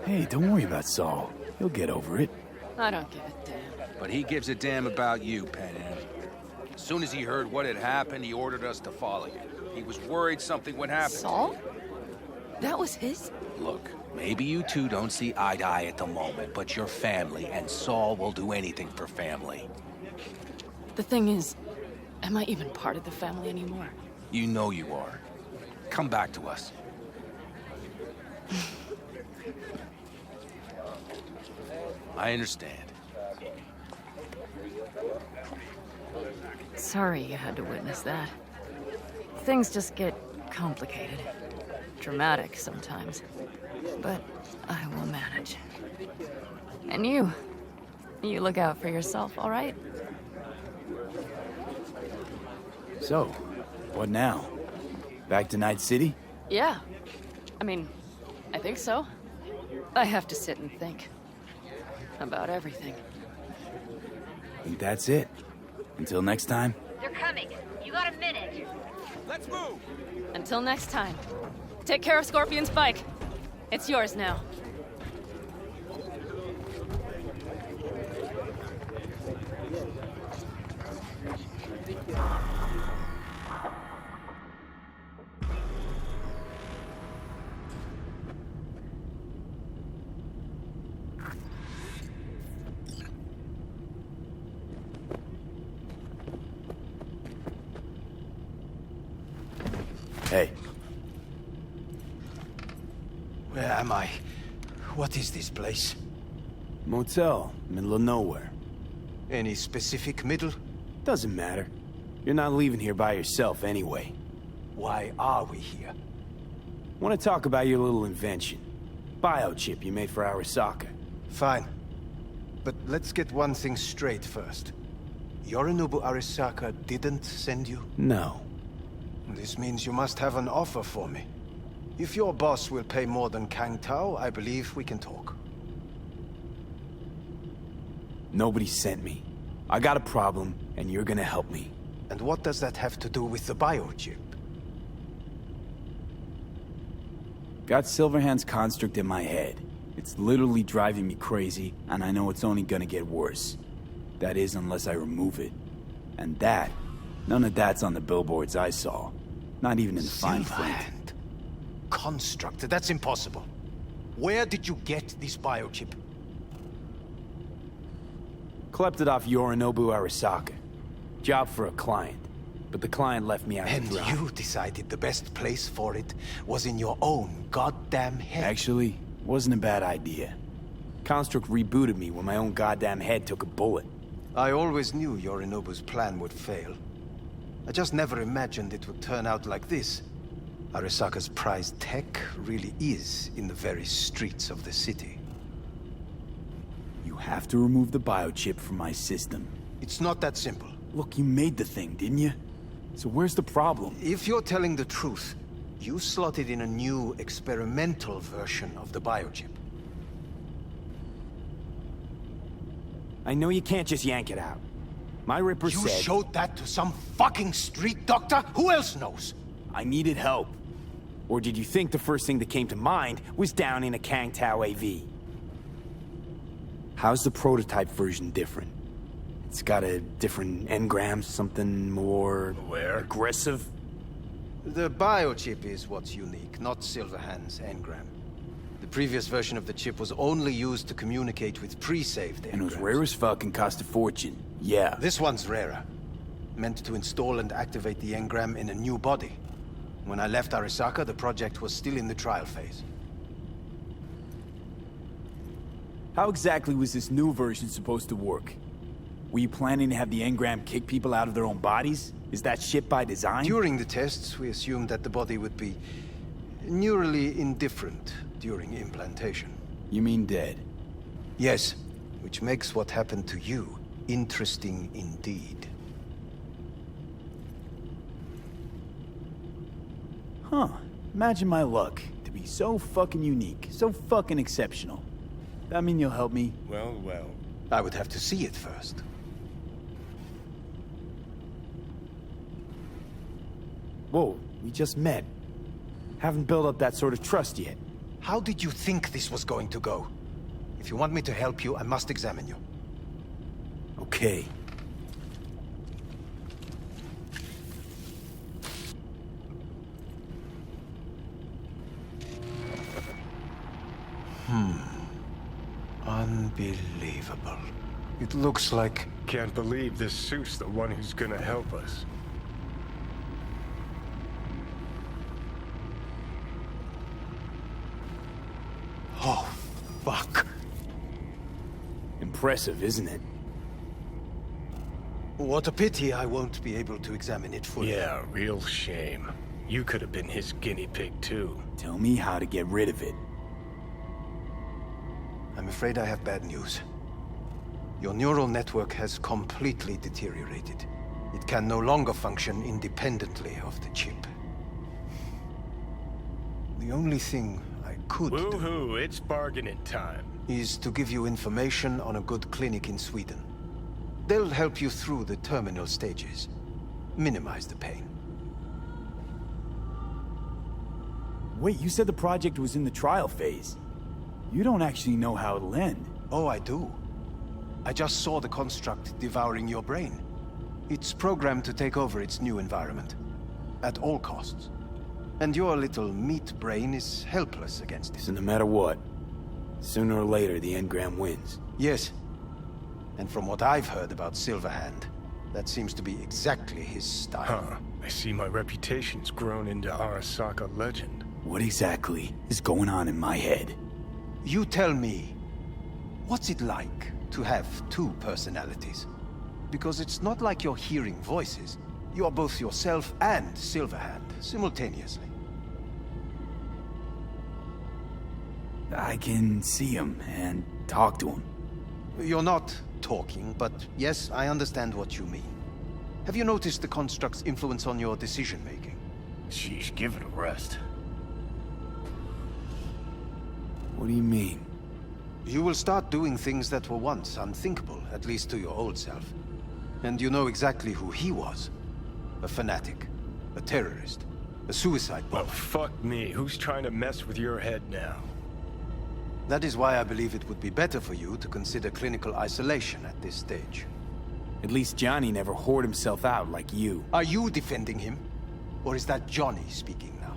Hey, don't worry about Saul. He'll get over it. I don't give a damn. But he gives a damn about you, Pan Am. As soon as he heard what had happened, he ordered us to follow you. He was worried something would happen. Saul? That was his? Look, maybe you two don't see eye to eye at the moment, but you're family, and Saul will do anything for family. The thing is, am I even part of the family anymore? You know you are. Come back to us. I understand. Sorry you had to witness that. Things just get complicated. Dramatic sometimes. But I will manage. And you look out for yourself, all right? So, what now? Back to Night City? Yeah. I mean, I think so. I have to sit and think. About everything. I think that's it. Until next time. They're coming. You got a minute. Let's move! Until next time. Take care of Scorpion's bike. It's yours now. Hey. Where am I? What is this place? Motel, middle of nowhere. Any specific middle? Doesn't matter. You're not leaving here by yourself anyway. Why are we here? Want to talk about your little invention. Biochip you made for Arasaka. Fine. But let's get one thing straight first. Yorinobu Arasaka didn't send you? No. This means you must have an offer for me. If your boss will pay more than Kang Tao, I believe we can talk. Nobody sent me. I got a problem, and you're gonna help me. And what does that have to do with the biochip? Got Silverhand's construct in my head. It's literally driving me crazy, and I know it's only gonna get worse. That is, unless I remove it. And that, none of that's on the billboards I saw. Not even in the fine print. Construct? That's impossible. Where did you get this biochip? Klept it off Yorinobu Arasaka. Job for a client. But the client left me out And to dry. you decided the best place for it was in your own goddamn head. Actually, wasn't a bad idea. Construct rebooted me when my own goddamn head took a bullet. I always knew Yorinobu's plan would fail. I just never imagined it would turn out like this. Arasaka's prized tech really is in the very streets of the city. You have to remove the biochip from my system. It's not that simple. Look, you made the thing, didn't you? So where's the problem? If you're telling the truth, you slotted in a new experimental version of the biochip. I know you can't just yank it out. My Ripper said... You showed that to some fucking street doctor? Who else knows? I needed help. Or did you think the first thing that came to mind was down in a Kang Tao AV? How's the prototype version different? It's got a different engram, something more... aggressive? The biochip is what's unique, not Silverhand's engram. The previous version of the chip was only used to communicate with pre-saved engrams. And it was rare as fuck and cost a fortune. Yeah. This one's rarer. Meant to install and activate the engram in a new body. When I left Arasaka, the project was still in the trial phase. How exactly was this new version supposed to work? Were you planning to have the engram kick people out of their own bodies? Is that shit by design? During the tests, we assumed that the body would be neurally indifferent during implantation. You mean dead? Yes, which makes what happened to you interesting indeed. Huh. Imagine my luck to be so fucking unique, so fucking exceptional. That mean you'll help me? Well, well. I would have to see it first. Whoa, we just met. Haven't built up that sort of trust yet. How did you think this was going to go? If you want me to help you, I must examine you. Okay. Unbelievable. It looks like... Can't believe this suit's the one who's gonna help us. Oh, fuck. Impressive, isn't it? What a pity I won't be able to examine it fully. Yeah, real shame. You could have been his guinea pig, too. Tell me how to get rid of it. I'm afraid I have bad news. Your neural network has completely deteriorated. It can no longer function independently of the chip. The only thing I could do Woohoo, it's bargaining time. is to give you information on a good clinic in Sweden. They'll help you through the terminal stages. Minimize the pain. Wait, you said the project was in the trial phase. You don't actually know how it'll end. Oh, I do. I just saw the construct devouring your brain. It's programmed to take over its new environment. At all costs. And your little meat brain is helpless against it. So no matter what, sooner or later the engram wins. Yes. And from what I've heard about Silverhand, that seems to be exactly his style. Huh. I see my reputation's grown into Arasaka legend. What exactly is going on in my head? You tell me, what's it like to have two personalities? Because it's not like you're hearing voices. You're both yourself and Silverhand, simultaneously. I can see him and talk to him. You're not talking, but yes, I understand what you mean. Have you noticed the construct's influence on your decision-making? Sheesh, give it a rest. What do you mean? You will start doing things that were once unthinkable, at least to your old self. And you know exactly who he was. A fanatic. A terrorist. A suicide bomber. Well, fuck me. Who's trying to mess with your head now? That is why I believe it would be better for you to consider clinical isolation at this stage. At least Johnny never whored himself out like you. Are you defending him? Or is that Johnny speaking now?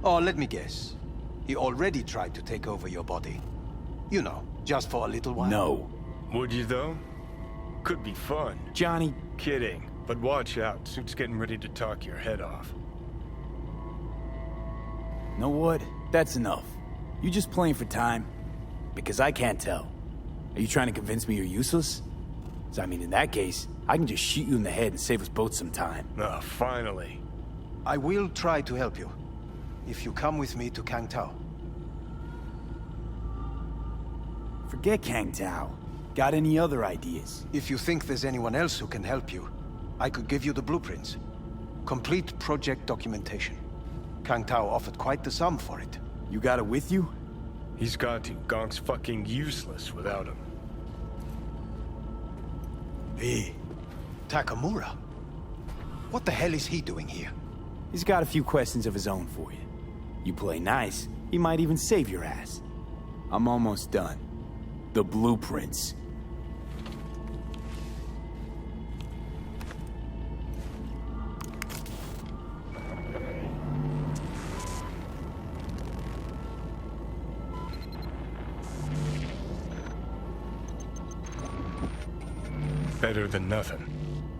Oh, let me guess. He already tried to take over your body. You know, just for a little while. No. Would you, though? Could be fun. Johnny... Kidding. But watch out. Suit's getting ready to talk your head off. Know what? That's enough. You just playing for time? Because I can't tell. Are you trying to convince me you're useless? So, I mean, in that case, I can just shoot you in the head and save us both some time. Ah, finally. I will try to help you. If you come with me to Kang Tao. Forget Kang Tao. Got any other ideas? If you think there's anyone else who can help you, I could give you the blueprints. Complete project documentation. Kang Tao offered quite the sum for it. You got it with you? He's got to. Gong's fucking useless without him. V. Takamura? What the hell is he doing here? He's got a few questions of his own for you. You play nice, he might even save your ass. I'm almost done. The blueprints. Better than nothing.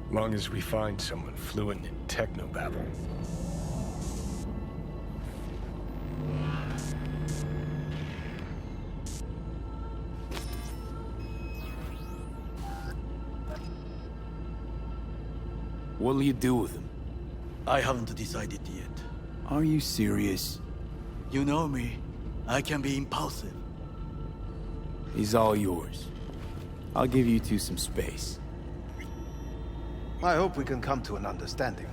Long as we find someone fluent in technobabble. What'll you do with him? I haven't decided yet. Are you serious? You know me. I can be impulsive. He's all yours. I'll give you two some space. I hope we can come to an understanding.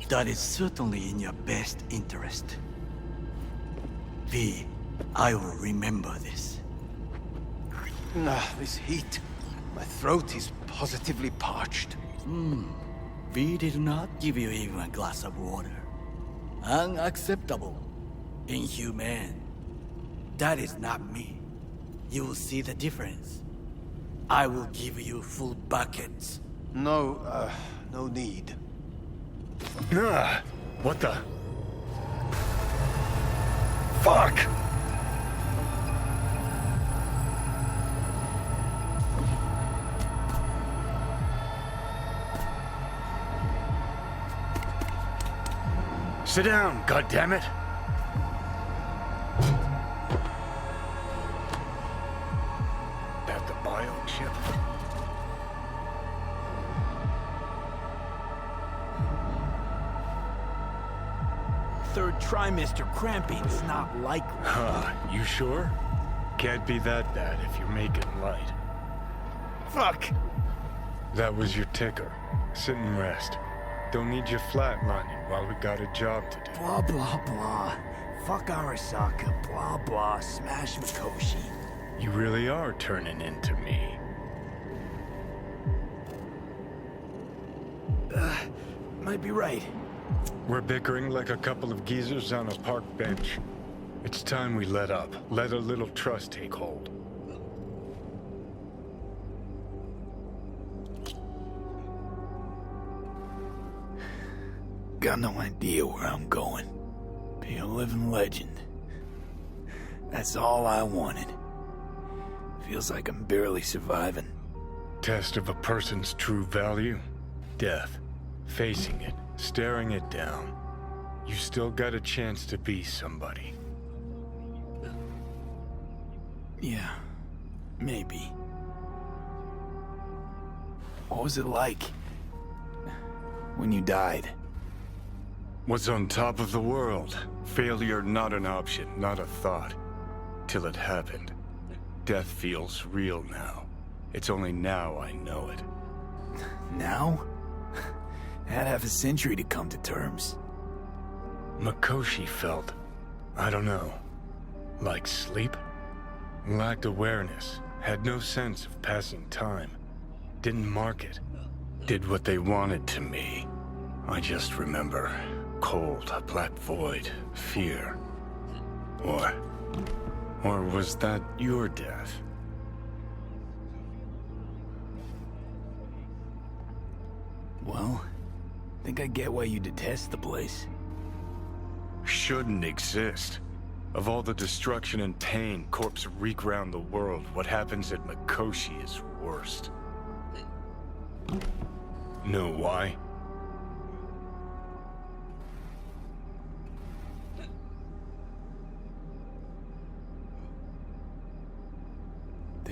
That is certainly in your best interest. V, I will remember this. This heat. My throat is positively parched. V did not give you even a glass of water. Unacceptable. Inhumane. That is not me. You will see the difference. I will give you full buckets. No need. What the? Fuck! Sit down, goddammit! That the biochip? Third trimester cramping's not likely. You sure? Can't be that bad if you're making light. Fuck! That was your ticker. Sit and rest. Don't need you flatlining while we got a job to do. Blah, blah, blah. Fuck Arasaka. Blah, blah. Smash Mikoshi. You really are turning into me. Might be right. We're bickering like a couple of geezers on a park bench. It's time we let up. Let a little trust take hold. Got no idea where I'm going. Be a living legend. That's all I wanted. Feels like I'm barely surviving. Test of a person's true value? Death. Facing it. Staring it down. You still got a chance to be somebody. Yeah. Maybe. What was it like? When you died? Was on top of the world. Failure not an option, not a thought. Till it happened. Death feels real now. It's only now I know it. Now? Had half a century to come to terms. Mikoshi felt, I don't know, like sleep? Lacked awareness, had no sense of passing time. Didn't mark it. Did what they wanted to me. I just remember cold, a black void, fear. Or was that your death? Well, think I get why you detest the place. Shouldn't exist. Of all the destruction and pain corpse wreak round the world, what happens at Mikoshi is worst. Know why?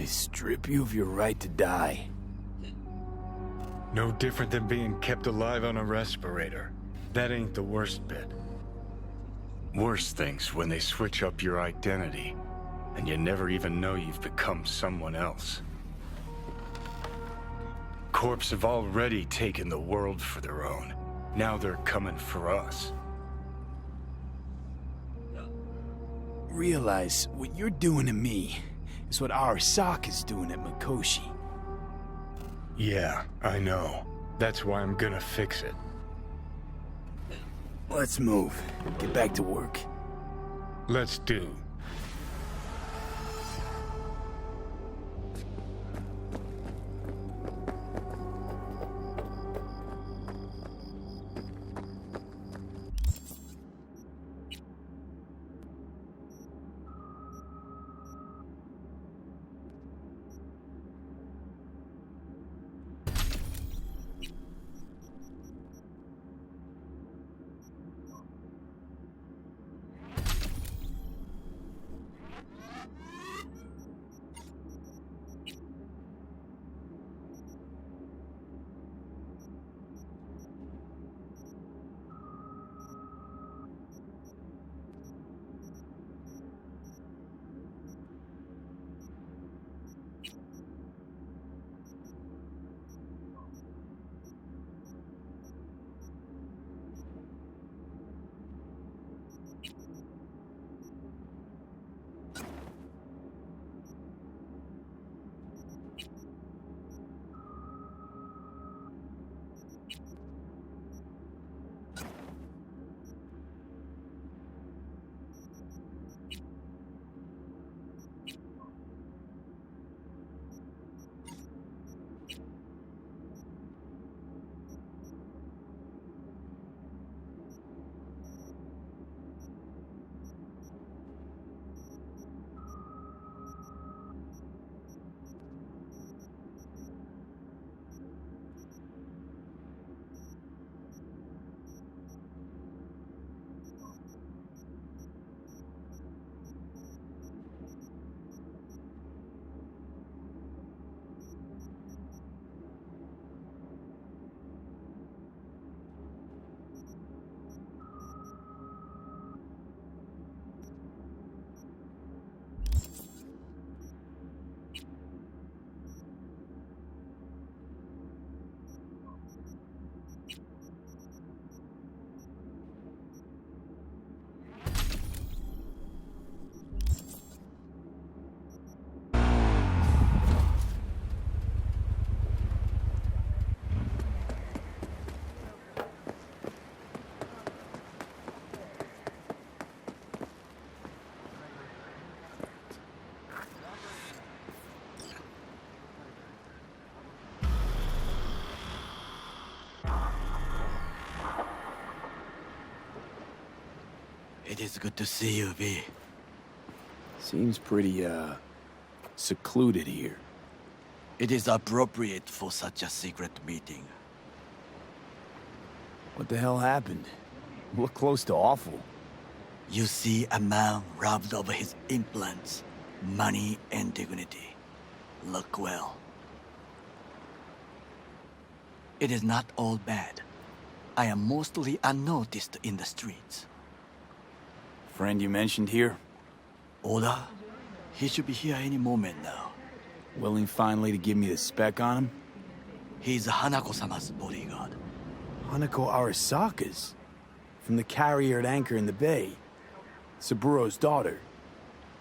strip you of your right to die. No different than being kept alive on a respirator. That ain't the worst bit. Worst thing's when they switch up your identity, and you never even know you've become someone else. Corps have already taken the world for their own. Now they're coming for us. Realize what you're doing to me is what Arasaka's doing at Mikoshi. Yeah, I know. That's why I'm gonna fix it. Let's move. Get back to work. Let's do. It is good to see you, V. Seems pretty, secluded here. It is appropriate for such a secret meeting. What the hell happened? Look close to awful. You see a man robbed of his implants, money and dignity. Look well. It is not all bad. I am mostly unnoticed in the streets. Friend you mentioned here? Oda? He should be here any moment now. Willing finally to give me the spec on him? He's Hanako-sama's bodyguard. Hanako Arasaka's? From the carrier at anchor in the bay. Saburo's daughter.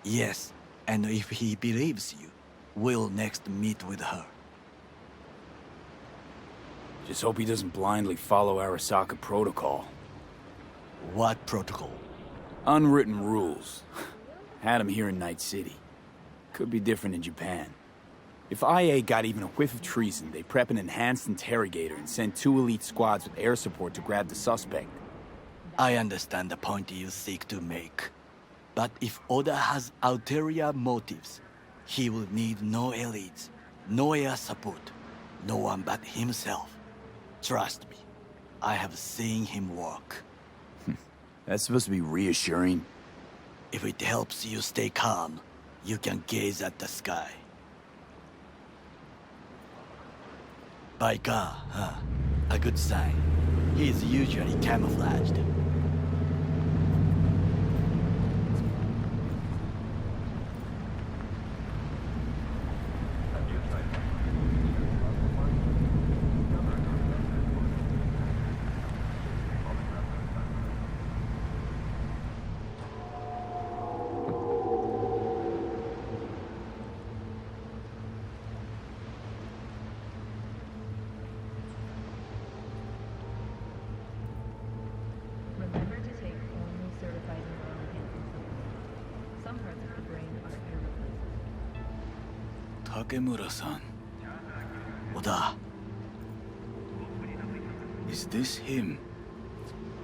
Yes, and if he believes you, we'll next meet with her. Just hope he doesn't blindly follow Arasaka protocol. What protocol? Unwritten rules. Had him here in Night City. Could be different in Japan. If IA got even a whiff of treason, they prep an enhanced interrogator and send 2 elite squads with air support to grab the suspect. I understand the point you seek to make. But if Oda has ulterior motives, he will need no elites, no air support, no one but himself. Trust me, I have seen him work. That's supposed to be reassuring. If it helps you stay calm, you can gaze at the sky. By car, huh? A good sign. He is usually camouflaged. Remember to take only certified neuron enhancement supplements. Some parts of the brain are irreplaceable. Takemura-san. Oda, Is this him?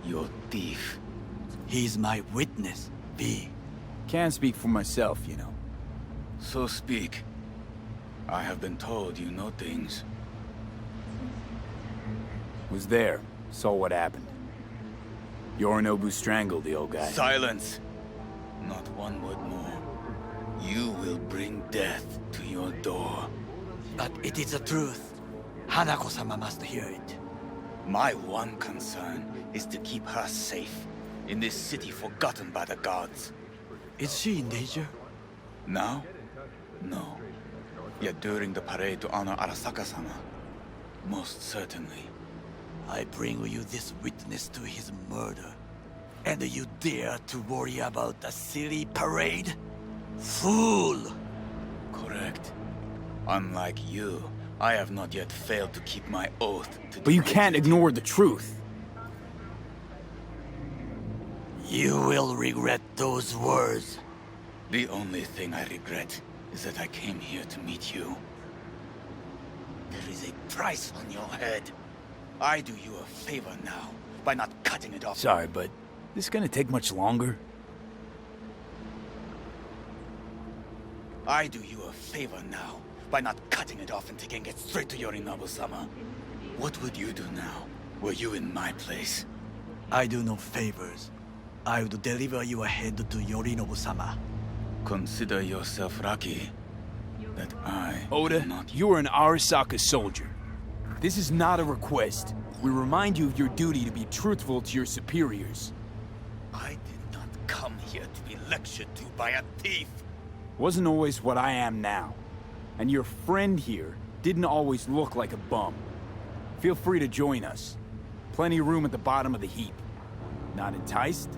Your thief. he's my witness, V. Can't speak for myself, you know. So speak. I have been told you know things. Was there. Saw what happened. Yorinobu strangled the old guy. Silence! Not one word more. You will bring death to your door. But it is the truth. Hanako-sama must hear it. My one concern is to keep her safe in this city forgotten by the gods. Is she in danger? Now? No. Yet during the parade to honor Arasaka-sama, most certainly. I bring you this witness to his murder. And you dare to worry about a silly parade? Fool! Correct. Unlike you, I have not yet failed to keep my oath to But you can't ignore the truth. You will regret those words. The only thing I regret is that I came here to meet you. There is a price on your head. I do you a favor now by not cutting it off. Sorry, but this gonna take much longer? I do you a favor now by not cutting it off and taking it straight to Yorinobu-sama. What would you do now, were you in my place? I do no favors. I would deliver your head to Yorinobu-sama. Consider yourself lucky that I... Oda, you are an Arasaka soldier. This is not a request. We remind you of your duty to be truthful to your superiors. I did not come here to be lectured to by a thief. Wasn't always what I am now. And your friend here didn't always look like a bum. Feel free to join us. Plenty of room at the bottom of the heap. Not enticed?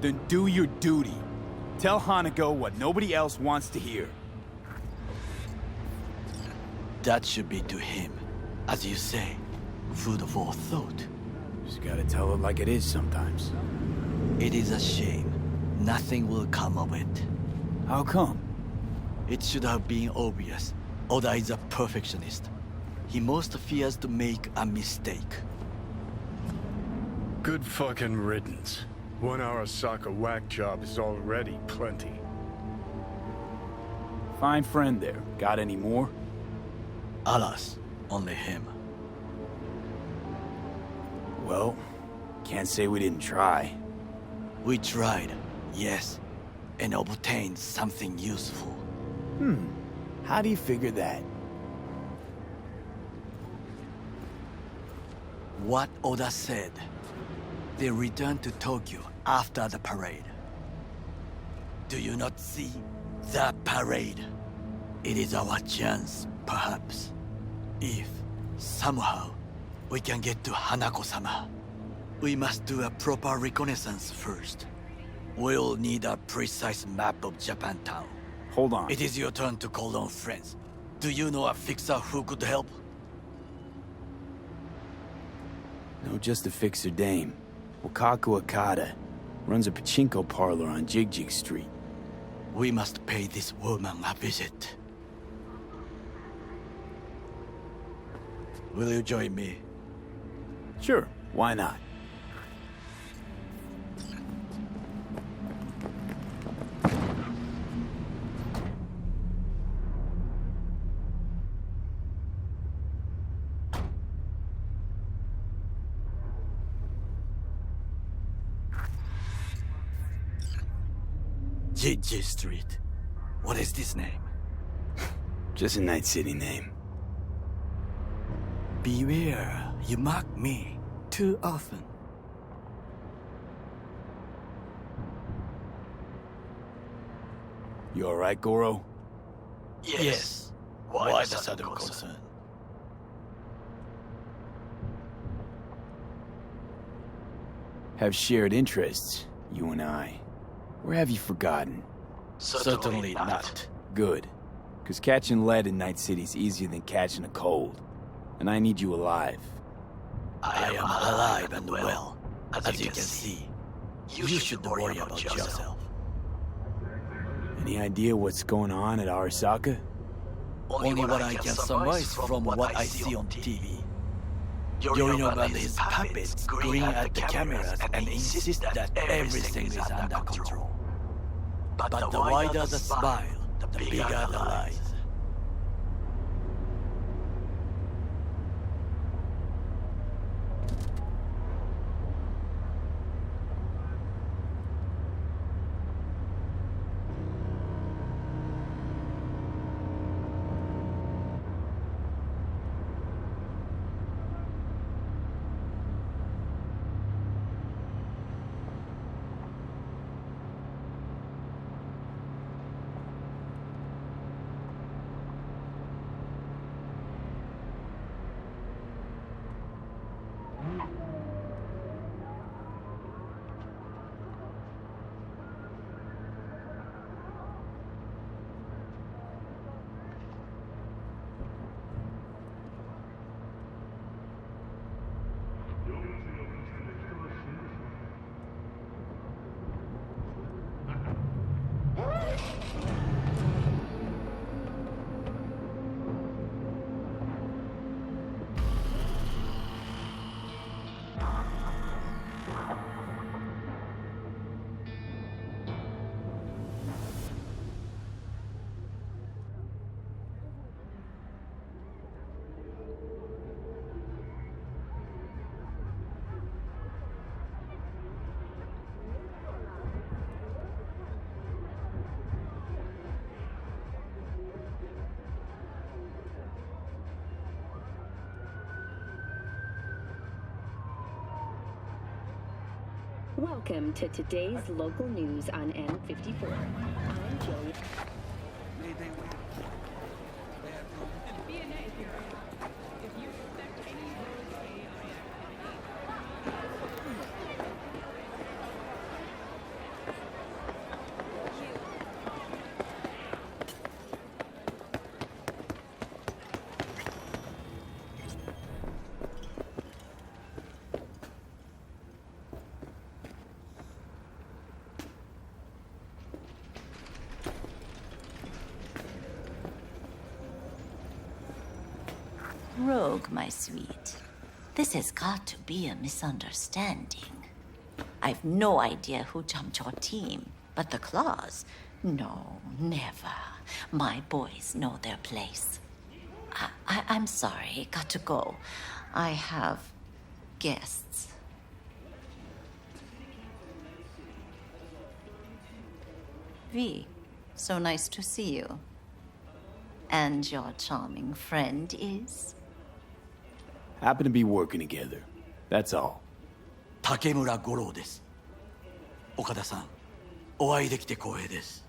Then do your duty. Tell Hanako what nobody else wants to hear. That should be to him. As you say, food for thought. Just gotta tell it like it is sometimes. It is a shame. Nothing will come of it. How come? It should have been obvious. Oda is a perfectionist. He most fears to make a mistake. Good fucking riddance. 1 Arasaka whack job is already plenty. Fine friend there. Got any more? Alas, only him. Well, can't say we didn't try. We tried, yes, and obtained something useful. How do you figure that? What Oda said. They returned to Tokyo after the parade. Do you not see the parade? It is our chance, perhaps. If, somehow, we can get to Hanako-sama. We must do a proper reconnaissance first. We'll need a precise map of Japantown. Hold on. It is your turn to call on friends. Do you know a fixer who could help? No, just a fixer dame. Wakaku Akata. Runs a pachinko parlor on Jig Street. We must pay this woman a visit. Will you join me? Sure, why not? Jig Street. What is this name? Just a Night City name. Beware, you mock me too often. You alright, Goro? Yes. Why the sudden concern? Have shared interests, you and I. Or have you forgotten? Certainly not. Good. Because catching lead in Night City's easier than catching a cold. And I need you alive. I am alive and well. As you can see, you should worry about yourself. Any idea what's going on at Arasaka? Only what I can surmise from what I see on TV. Yorinobu and his puppets grin at the cameras and insist that everything is under control. But the wider the smile, the bigger the lies. Welcome to today's local news on N54. I'm Joey. Rogue, my sweet. This has got to be a misunderstanding. I've no idea who jumped your team, but the Claws? No, never. My boys know their place. I'm sorry, got to go. I have guests. V, so nice to see you. And your charming friend is? Happen to be working together. That's all. Takemura Goro です。岡田さん、お会いできて光栄です。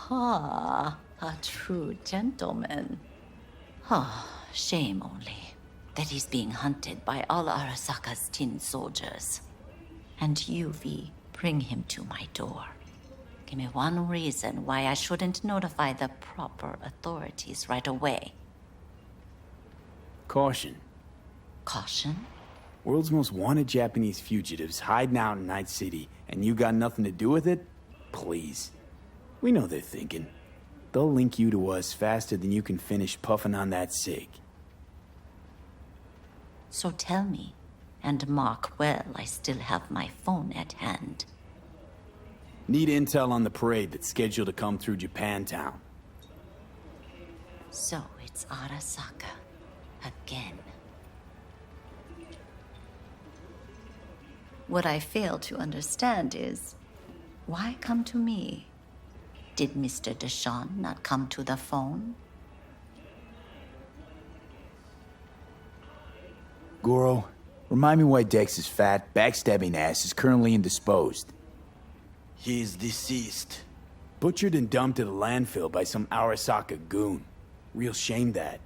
Ah, a true gentleman. Ah, shame only that he's being hunted by all Arasaka's tin soldiers. And you, V, bring him to my door. Give me one reason why I shouldn't notify the proper authorities right away. Caution. Caution? World's most wanted Japanese fugitives hiding out in Night City, and you got nothing to do with it? Please. We know they're thinking. They'll link you to us faster than you can finish puffing on that cig. So tell me, and mark well I still have my phone at hand. Need intel on the parade that's scheduled to come through Japantown. So it's Arasaka. Again. What I fail to understand is, why come to me? Did Mr. Deshawn not come to the phone? Goro, remind me why Dex's fat, backstabbing ass is currently indisposed. He is deceased. Butchered and dumped at a landfill by some Arasaka goon. Real shame that.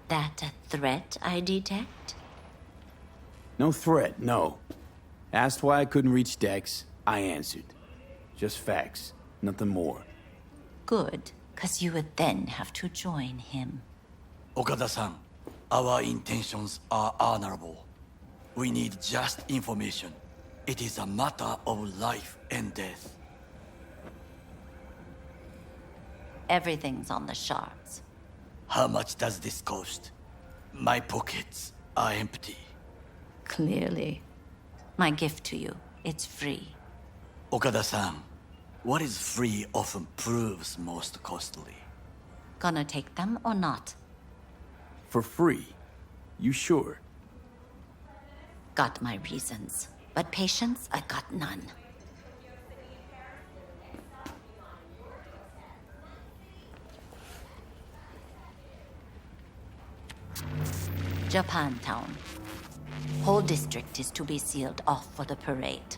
That a threat I detect? No threat, no. Asked why I couldn't reach Dex, I answered. Just facts, nothing more. Good, because you would then have to join him. Okada-san, our intentions are honorable. We need just information. It is a matter of life and death. Everything's on the shards. How much does this cost? My pockets are empty. Clearly. My gift to you, it's free. Okada-san, what is free often proves most costly. Gonna take them or not? For free? You sure? Got my reasons, but patience, I got none. Japantown. Whole district is to be sealed off for the parade.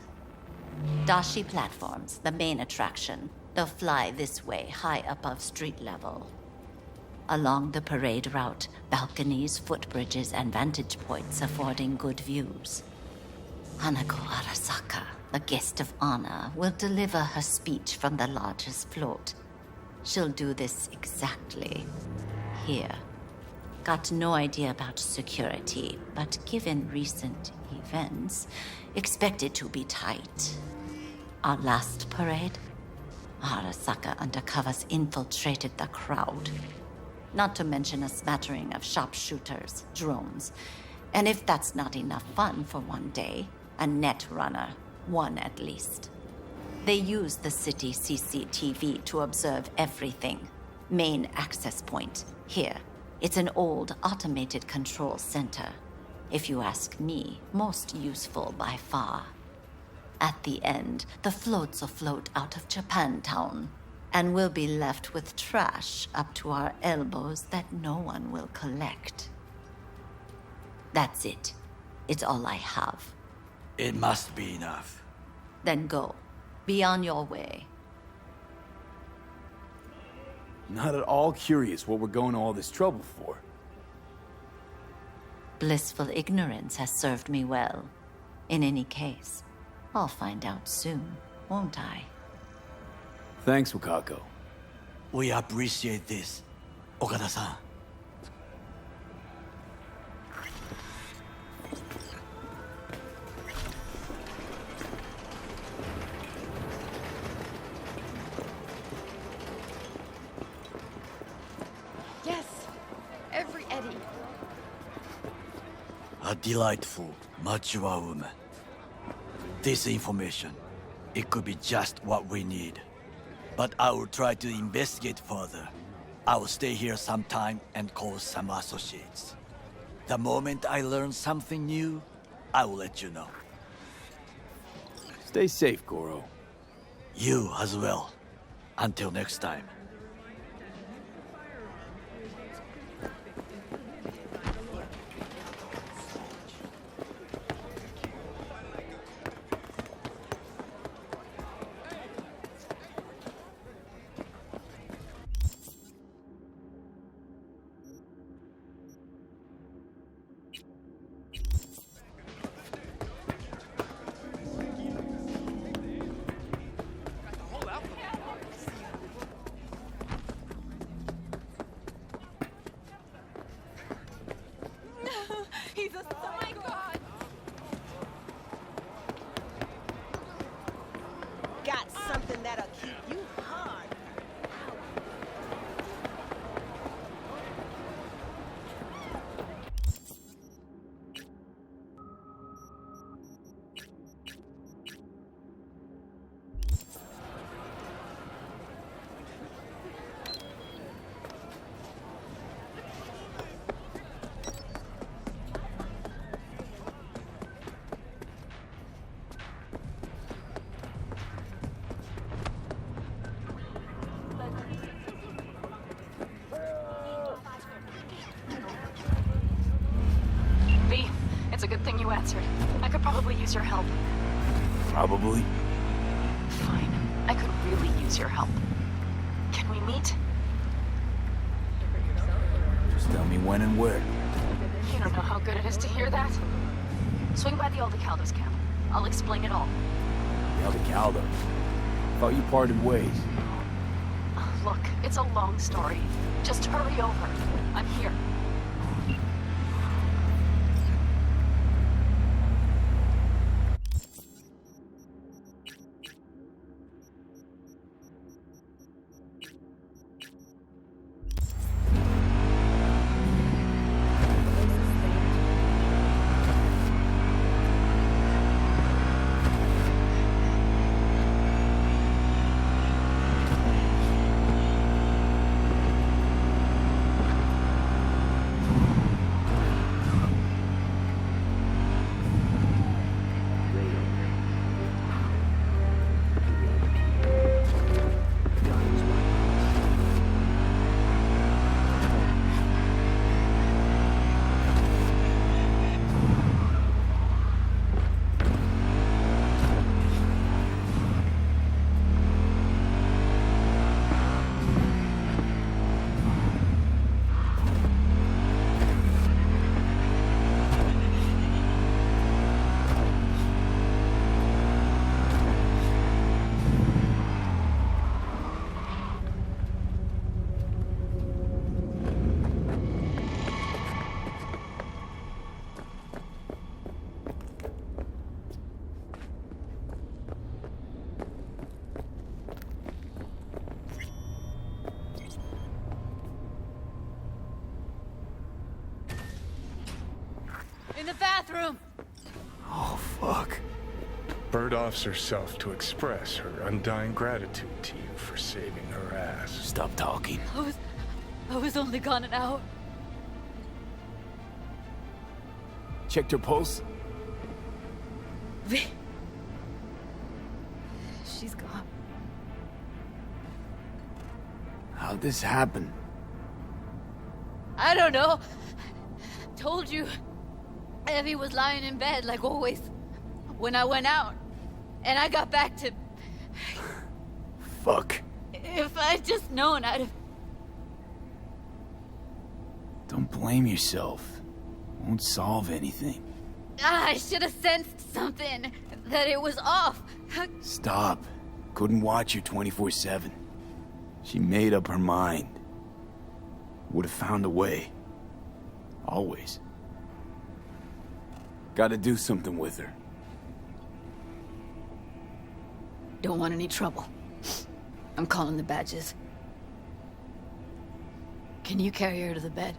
Dashi platforms, the main attraction. They'll fly this way, high above street level. Along the parade route, balconies, footbridges, and vantage points affording good views. Hanako Arasaka, the guest of honor, will deliver her speech from the largest float. She'll do this exactly here. Got no idea about security, but given recent events, expect it to be tight. Our last parade, Arasaka undercovers infiltrated the crowd. Not to mention a smattering of sharpshooters, drones. And if that's not enough fun for one day, a net runner, one at least. They use the city CCTV to observe everything. Main access point, here. It's an old automated control center. If you ask me, most useful by far. At the end, the floats will float out of Japantown, and we'll be left with trash up to our elbows that no one will collect. That's it. It's all I have. It must be enough. Then go. Be on your way. Not at all curious what we're going to all this trouble for. Blissful ignorance has served me well. In any case, I'll find out soon, won't I? Thanks, Wakako. We appreciate this, Okada-san. Yes! Every Eddie. A delightful, mature woman. This information, it could be just what we need. But I will try to investigate further. I will stay here some time and call some associates. The moment I learn something new, I will let you know. Stay safe, Goro. You as well. Until next time. He's a psycho! Got something that'll keep you hard. good thing you answered. I could probably use your help. Probably. Fine. I could really use your help. Can we meet? Just tell me when and where. You don't know how good it is to hear that. Swing by the Aldecaldos camp. I'll explain it all. The Aldecaldos? Thought you parted ways. Look, it's a long story. Just hurry over. I'm here. In the bathroom! Oh, fuck. Bird offs herself to express her undying gratitude to you for saving her ass. Stop talking. I was only gone an hour. Checked her pulse? She's gone. How'd this happen? I don't know. Told you. Evie was lying in bed, like always, when I went out. And I got back to... Fuck. If I'd just known, I'd have... Don't blame yourself. Won't solve anything. I should have sensed something. That it was off. Stop. Couldn't watch her 24/7. She made up her mind. Would have found a way. Always. Gotta do something with her. Don't want any trouble. I'm calling the badges. Can you carry her to the bed?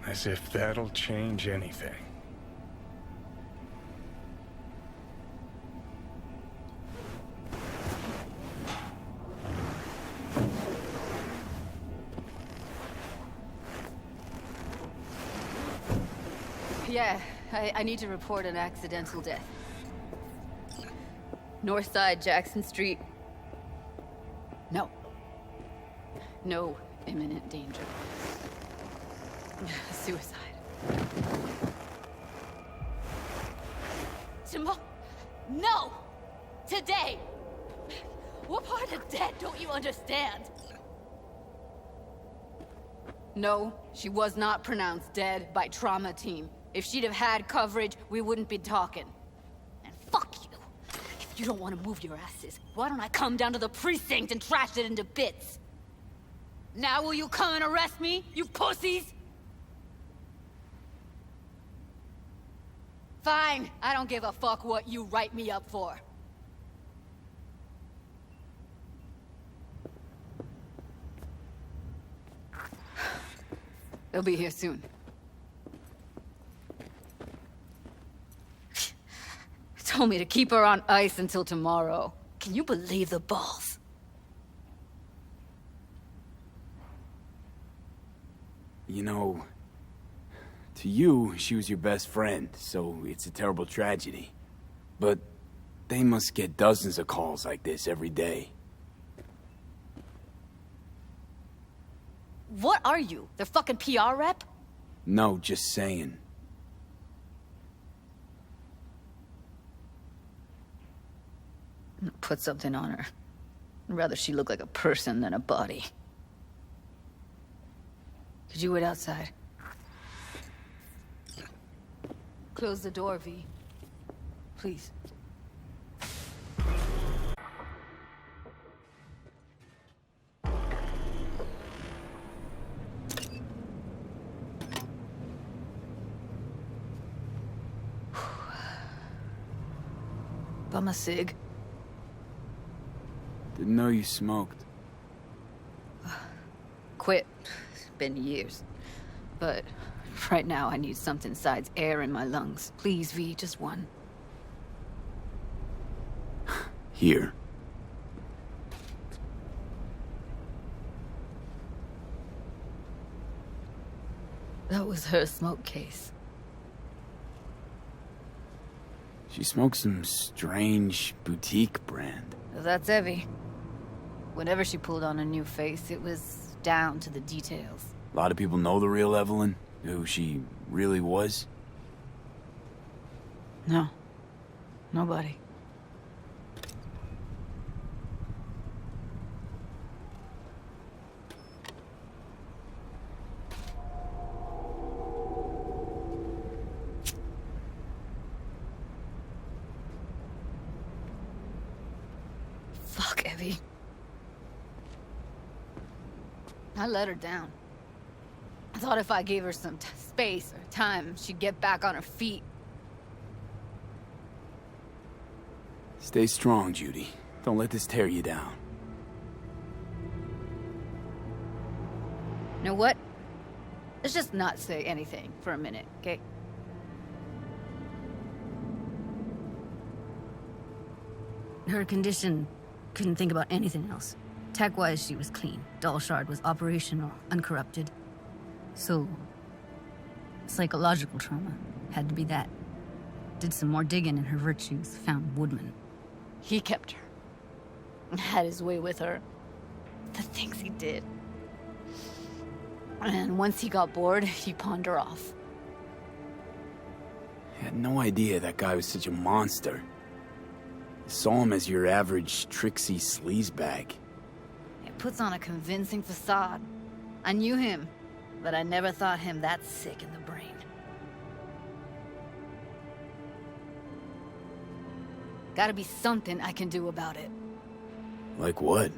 As if that'll change anything. Yeah, I need to report an accidental death. North side, Jackson Street. No. No imminent danger. Suicide. Tomorrow? No! Today! What part of dead don't you understand? No, she was not pronounced dead by trauma team. If she'd have had coverage, we wouldn't be talking. And fuck you. If you don't want to move your asses, why don't I come down to the precinct and trash it into bits? Now will you come and arrest me, you pussies? Fine, I don't give a fuck what you write me up for. They'll be here soon. Told me to keep her on ice until tomorrow. Can you believe the balls? You know, to you, she was your best friend, so it's a terrible tragedy. But they must get dozens of calls like this every day. What are you? Their fucking PR rep? No, just saying. Put something on her. I'd rather she look like a person than a body. Could you wait outside? Close the door, V. Please. Bum a cig. Didn't know you smoked. Quit. It's been years. But right now I need something besides air in my lungs. Please, V, just one. Here. That was her smoke case. She smokes some strange boutique brand. That's Evie. Whenever she pulled on a new face, it was down to the details. A lot of people know the real Evelyn, who she really was. No. Nobody. Fuck, Evie. I let her down. I thought if I gave her some space or time, she'd get back on her feet. Stay strong, Judy. Don't let this tear you down. You know what? Let's just not say anything for a minute, okay? Her condition, couldn't think about anything else. Tech-wise, she was clean. Doll Shard was operational, uncorrupted. So, psychological trauma had to be that. Did some more digging in her virtues, found Woodman. He kept her. Had his way with her. The things he did. And once he got bored, he pawned her off. I had no idea that guy was such a monster. I saw him as your average tricksy sleazebag. He puts on a convincing facade. I knew him, but I never thought him that sick in the brain. Gotta be something I can do about it. Like what?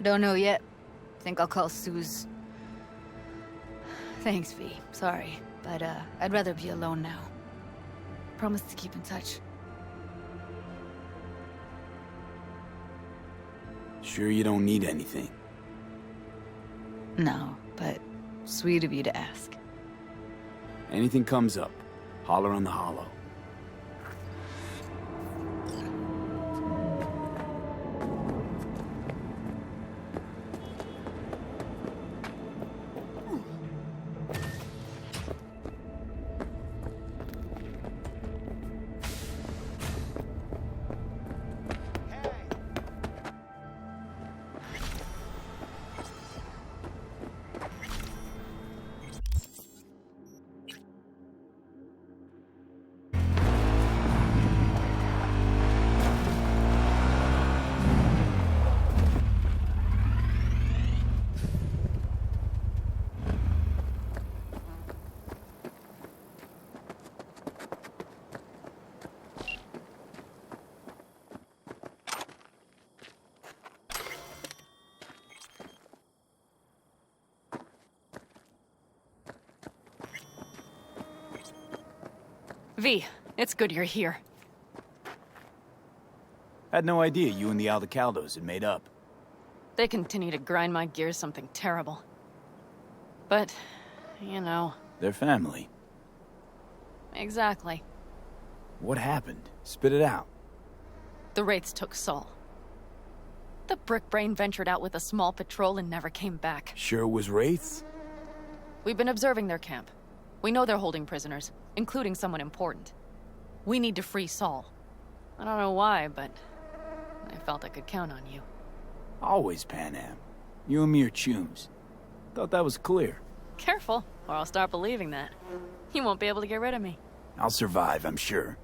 Don't know yet. Think I'll call Suze. Thanks, V. Sorry, but I'd rather be alone now. Promise to keep in touch. Sure you don't need anything? No, but sweet of you to ask. Anything comes up, holler on the hollow. V, it's good you're here. Had no idea you and the Aldecaldos had made up. They continue to grind my gears something terrible. But, you know... They're family. Exactly. What happened? Spit it out. The Wraiths took Saul. The Brickbrain ventured out with a small patrol and never came back. Sure it was Wraiths? We've been observing their camp. We know they're holding prisoners, including someone important. We need to free Saul. I don't know why, but I felt I could count on you. Always, Pan Am. You and me are chums. Thought that was clear. Careful, or I'll start believing that. You won't be able to get rid of me. I'll survive, I'm sure.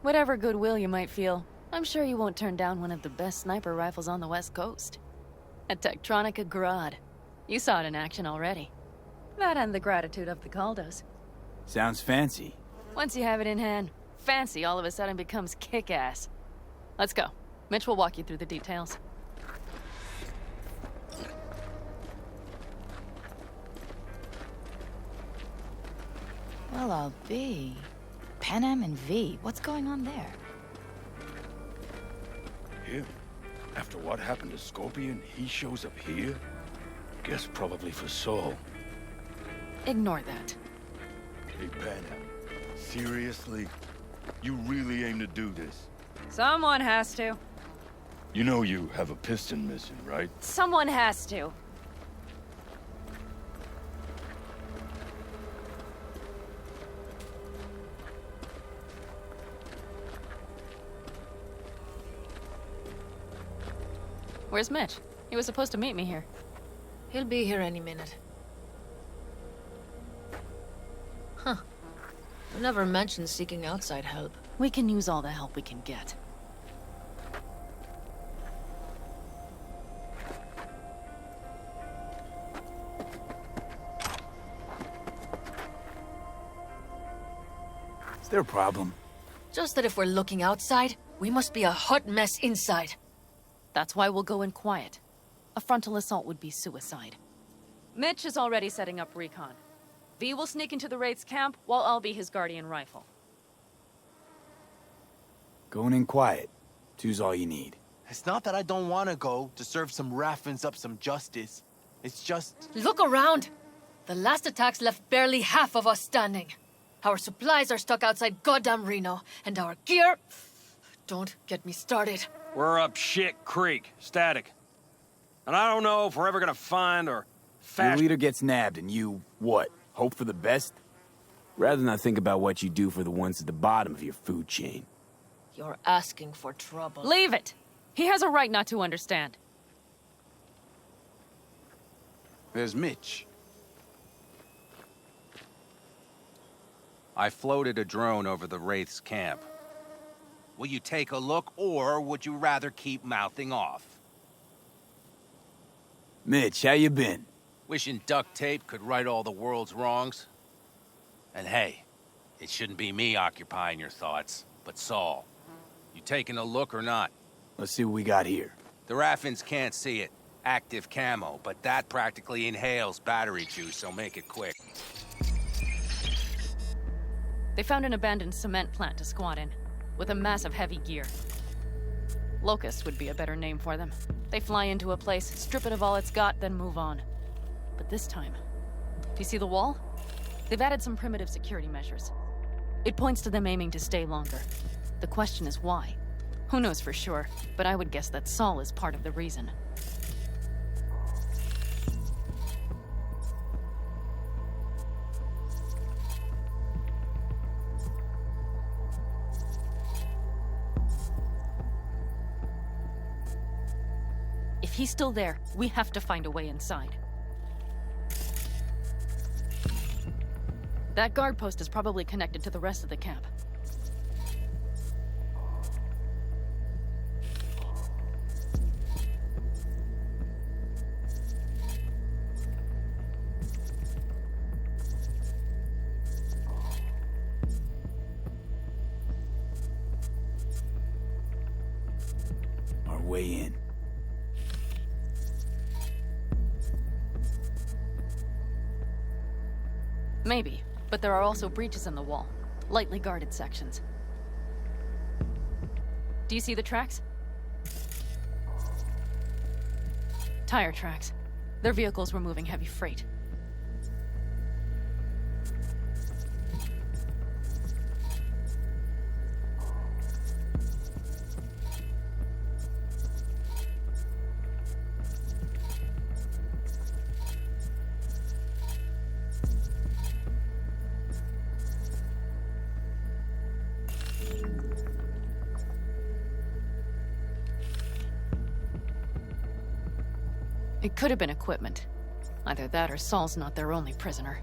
Whatever goodwill you might feel, I'm sure you won't turn down one of the best sniper rifles on the West Coast. A Tektronica Grad. You saw it in action already. That and the gratitude of the Caldos. Sounds fancy. Once you have it in hand, fancy all of a sudden becomes kick-ass. Let's go. Mitch will walk you through the details. Well, I'll be. Panam and V, what's going on there? Him? After what happened to Scorpion, he shows up here? Guess probably for Saul. Ignore that. Hey, Panam. Seriously? You really aim to do this? Someone has to. You know you have a piston mission, right? Someone has to. Where's Mitch? He was supposed to meet me here. He'll be here any minute. Huh. You never mentioned seeking outside help. We can use all the help we can get. Is there a problem? Just that if we're looking outside, we must be a hot mess inside. That's why we'll go in quiet. A frontal assault would be suicide. Mitch is already setting up recon. V will sneak into the Wraith's camp, while I'll be his guardian rifle. Going in quiet. Two's all you need. It's not that I don't want to go to serve some Raffins up some justice. It's just... Look around! The last attacks left barely half of us standing. Our supplies are stuck outside goddamn Reno, and our gear... Don't get me started. We're up shit creek, static. And I don't know if we're ever gonna find or Your leader gets nabbed and you, what, hope for the best? Rather not think about what you do for the ones at the bottom of your food chain. You're asking for trouble. Leave it! He has a right not to understand. There's Mitch. I floated a drone over the Wraith's camp. Will you take a look, or would you rather keep mouthing off? Mitch, how you been? Wishing duct tape could right all the world's wrongs. And hey, it shouldn't be me occupying your thoughts, but Saul. You taking a look or not? Let's see what we got here. The Raffins can't see it. Active camo, but that practically inhales battery juice, so make it quick. They found an abandoned cement plant to squat in, with a massive heavy gear. Locust would be a better name for them. They fly into a place, strip it of all it's got, then move on. But this time, do you see the wall? They've added some primitive security measures. It points to them aiming to stay longer. The question is why? Who knows for sure, but I would guess that Saul is part of the reason. If he's still there, we have to find a way inside. That guard post is probably connected to the rest of the camp. Our way in. Maybe, but there are also breaches in the wall. Lightly guarded sections. Do you see the tracks? Tire tracks. Their vehicles were moving heavy freight. It could have been equipment. Either that or Saul's not their only prisoner.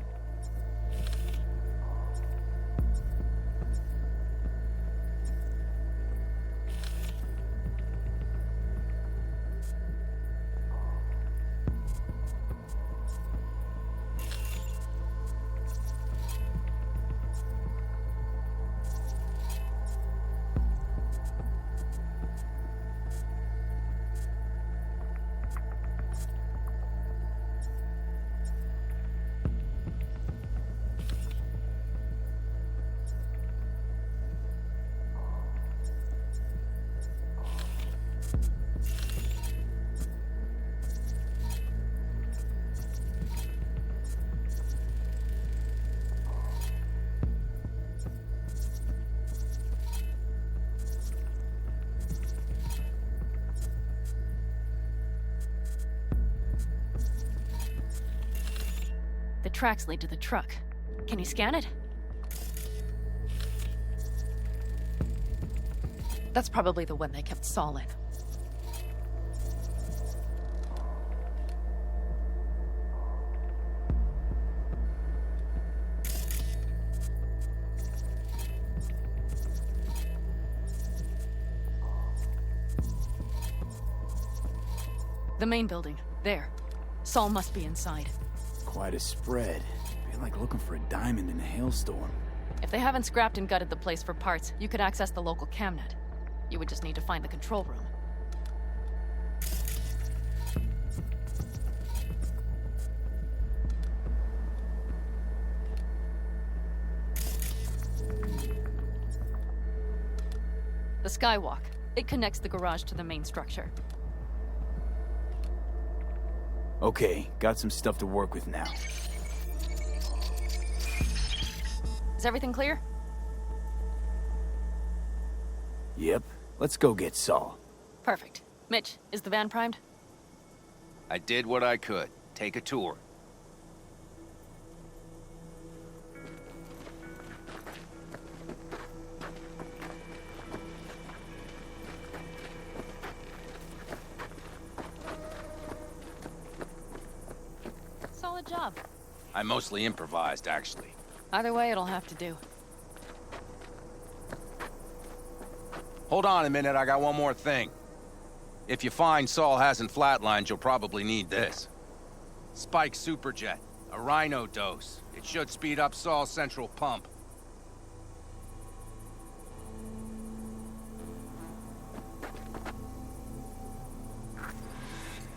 tracks lead to the truck. Can you scan it? That's probably the one they kept Saul in. The main building. There. Saul must be inside. Quite a spread. Feel like looking for a diamond in a hailstorm. If they haven't scrapped and gutted the place for parts, you could access the local camnet. You would just need to find the control room. The skywalk. It connects the garage to the main structure. Okay, got some stuff to work with now. Is everything clear? Yep. Let's go get Saul. Perfect. Mitch, is the van primed? I did what I could. Take a tour. Solid job. I mostly improvised, actually. Either way, it'll have to do. Hold on a minute, I got one more thing. If you find Saul hasn't flatlined, you'll probably need this. Spike Superjet, a Rhino dose. It should speed up Saul's central pump.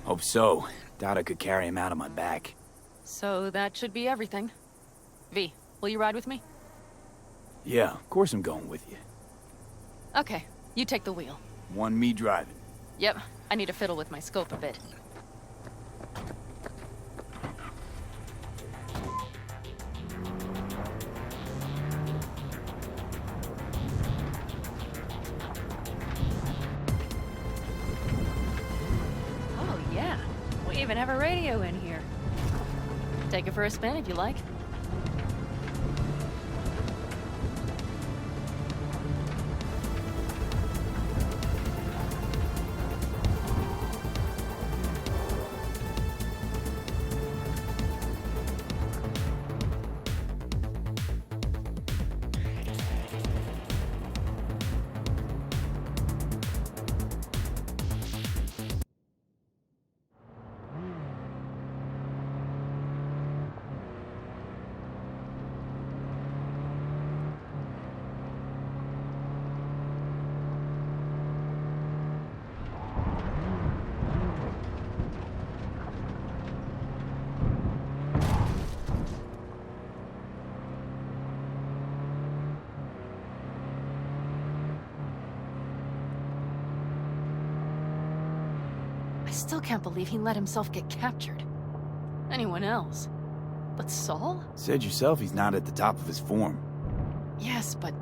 Hope so. Doubt I could carry him out on my back. So that should be everything. V, will you ride with me? Yeah, of course I'm going with you. Okay, you take the wheel. Want me driving? Yep, I need to fiddle with my scope a bit. Oh yeah, we even have a radio in here. Take it for a spin if you like. I still can't believe he let himself get captured. Anyone else? But Saul? Said yourself he's not at the top of his form. Yes, but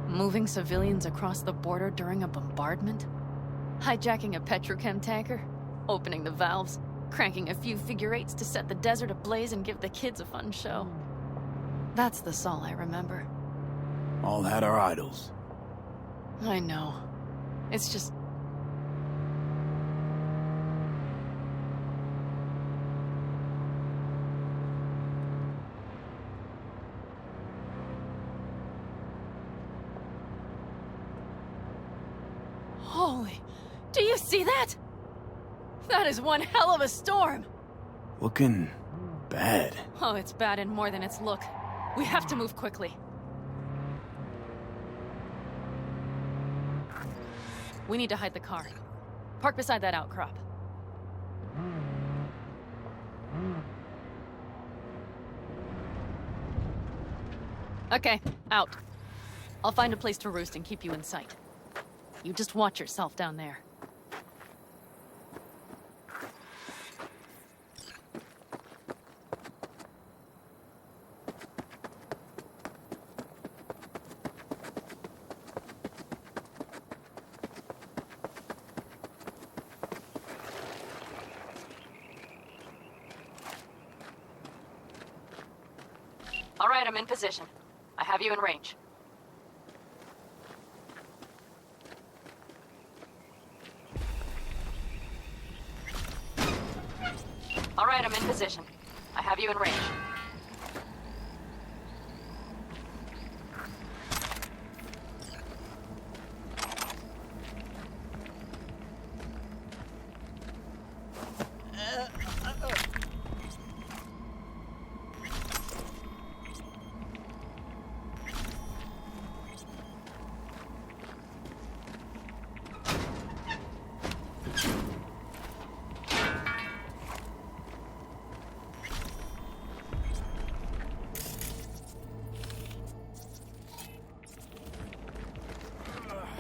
moving civilians across the border during a bombardment? Hijacking a petrochem tanker? Opening the valves? Cranking a few figure eights to set the desert ablaze and give the kids a fun show? That's the Saul I remember. All had our idols. I know. It's just... Holy... Do you see that? That is one hell of a storm! Looking... bad. Oh, it's bad in more than its look. We have to move quickly. We need to hide the car. Park beside that outcrop. Okay, out. I'll find a place to roost and keep you in sight. You just watch yourself down there. All right, I'm in position. I have you in range. All right, I'm in position. I have you in range.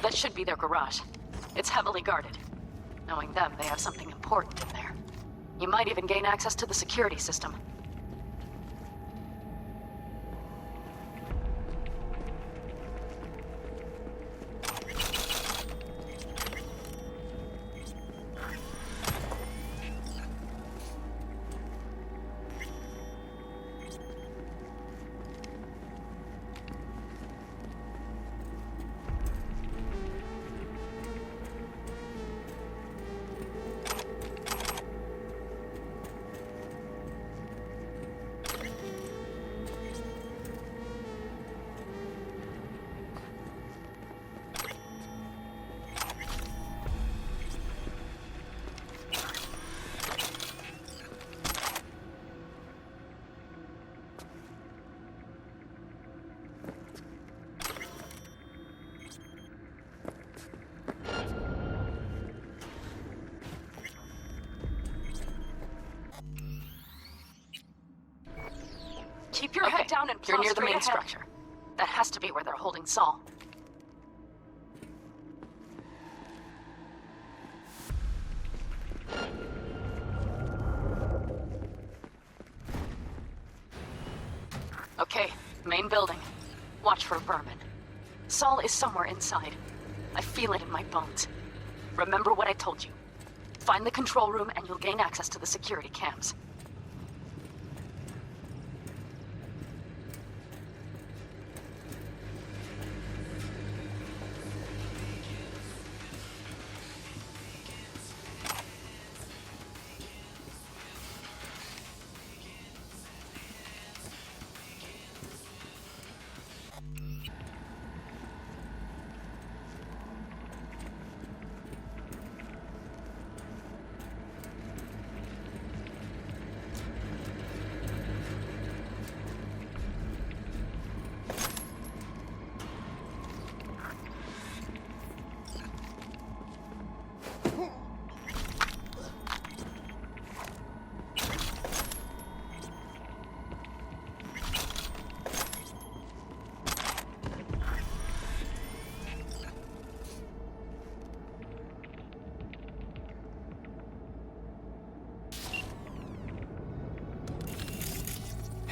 That should be their garage. It's heavily guarded. Knowing them, they have something important in there. You might even gain access to the security system. Keep your head down and plow. You're near the main structure. That has to be where they're holding Saul. Okay, main building. Watch for vermin. Saul is somewhere inside. I feel it in my bones. Remember what I told you. Find the control room and you'll gain access to the security cams.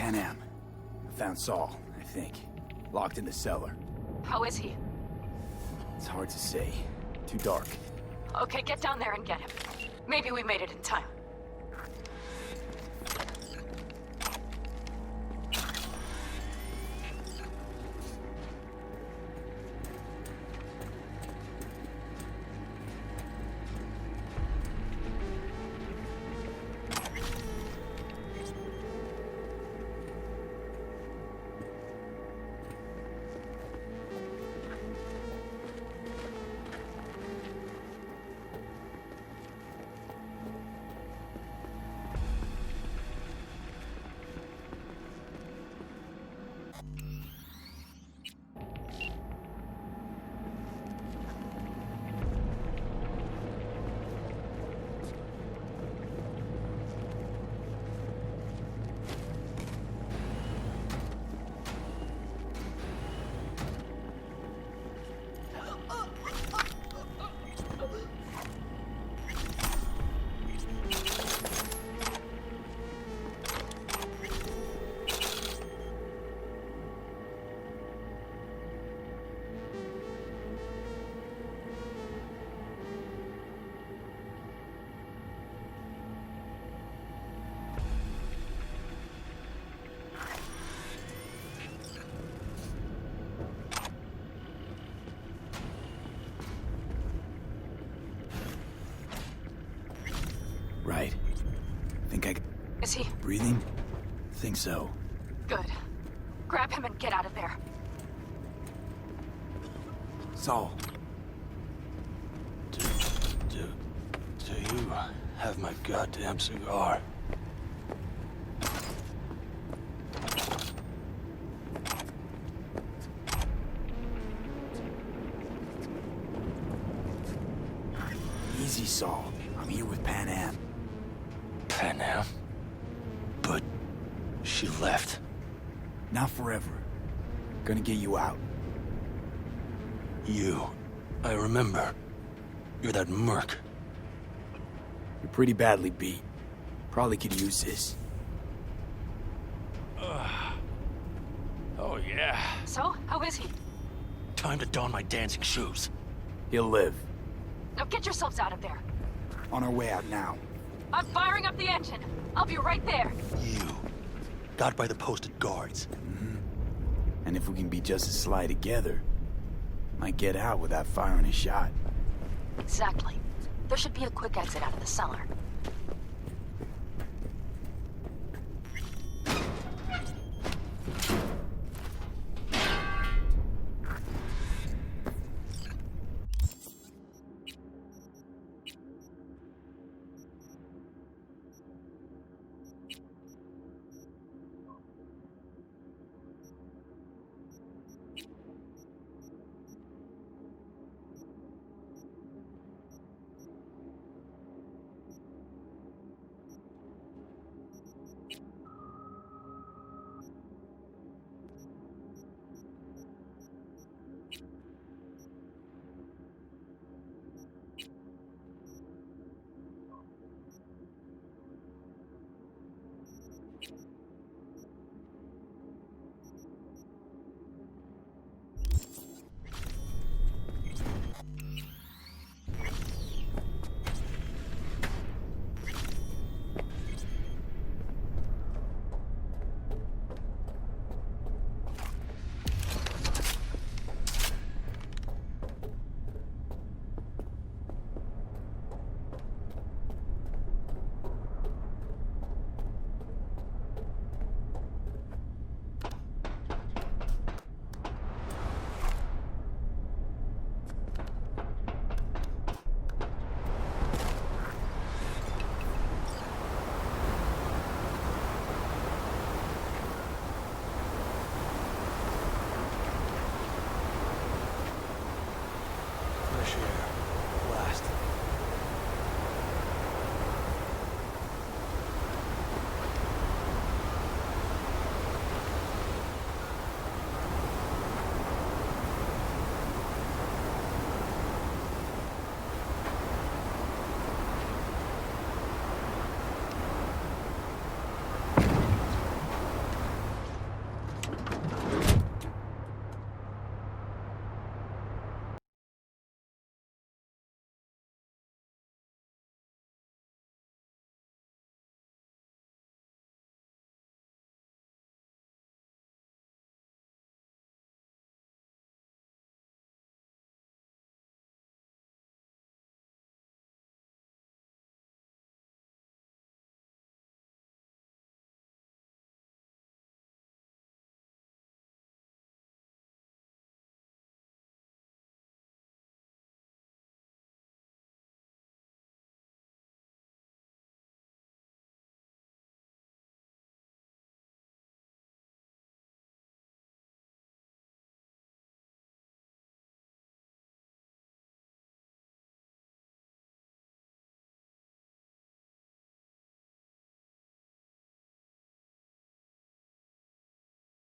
Panam. I found Saul, I think. Locked in the cellar. How is he? It's hard to say. Too dark. Okay, get down there and get him. Maybe we made it in time. Breathing? Think so. Good. Grab him and get out of there. Saul. Do you have my goddamn cigar? Easy, Saul. I'm here with Pan Am. Pan Am? But she left. Not forever. Gonna get you out. You. I remember. You're that merc. You're pretty badly beat. Probably could use this. Oh, yeah. So, how is he? Time to don my dancing shoes. He'll live. Now get yourselves out of there. On our way out now. I'm firing up the engine. I'll be right there. You. Got by the posted guards. And if we can be just as sly together, might get out without firing a shot. Exactly. There should be a quick exit out of the cellar. Fresh air.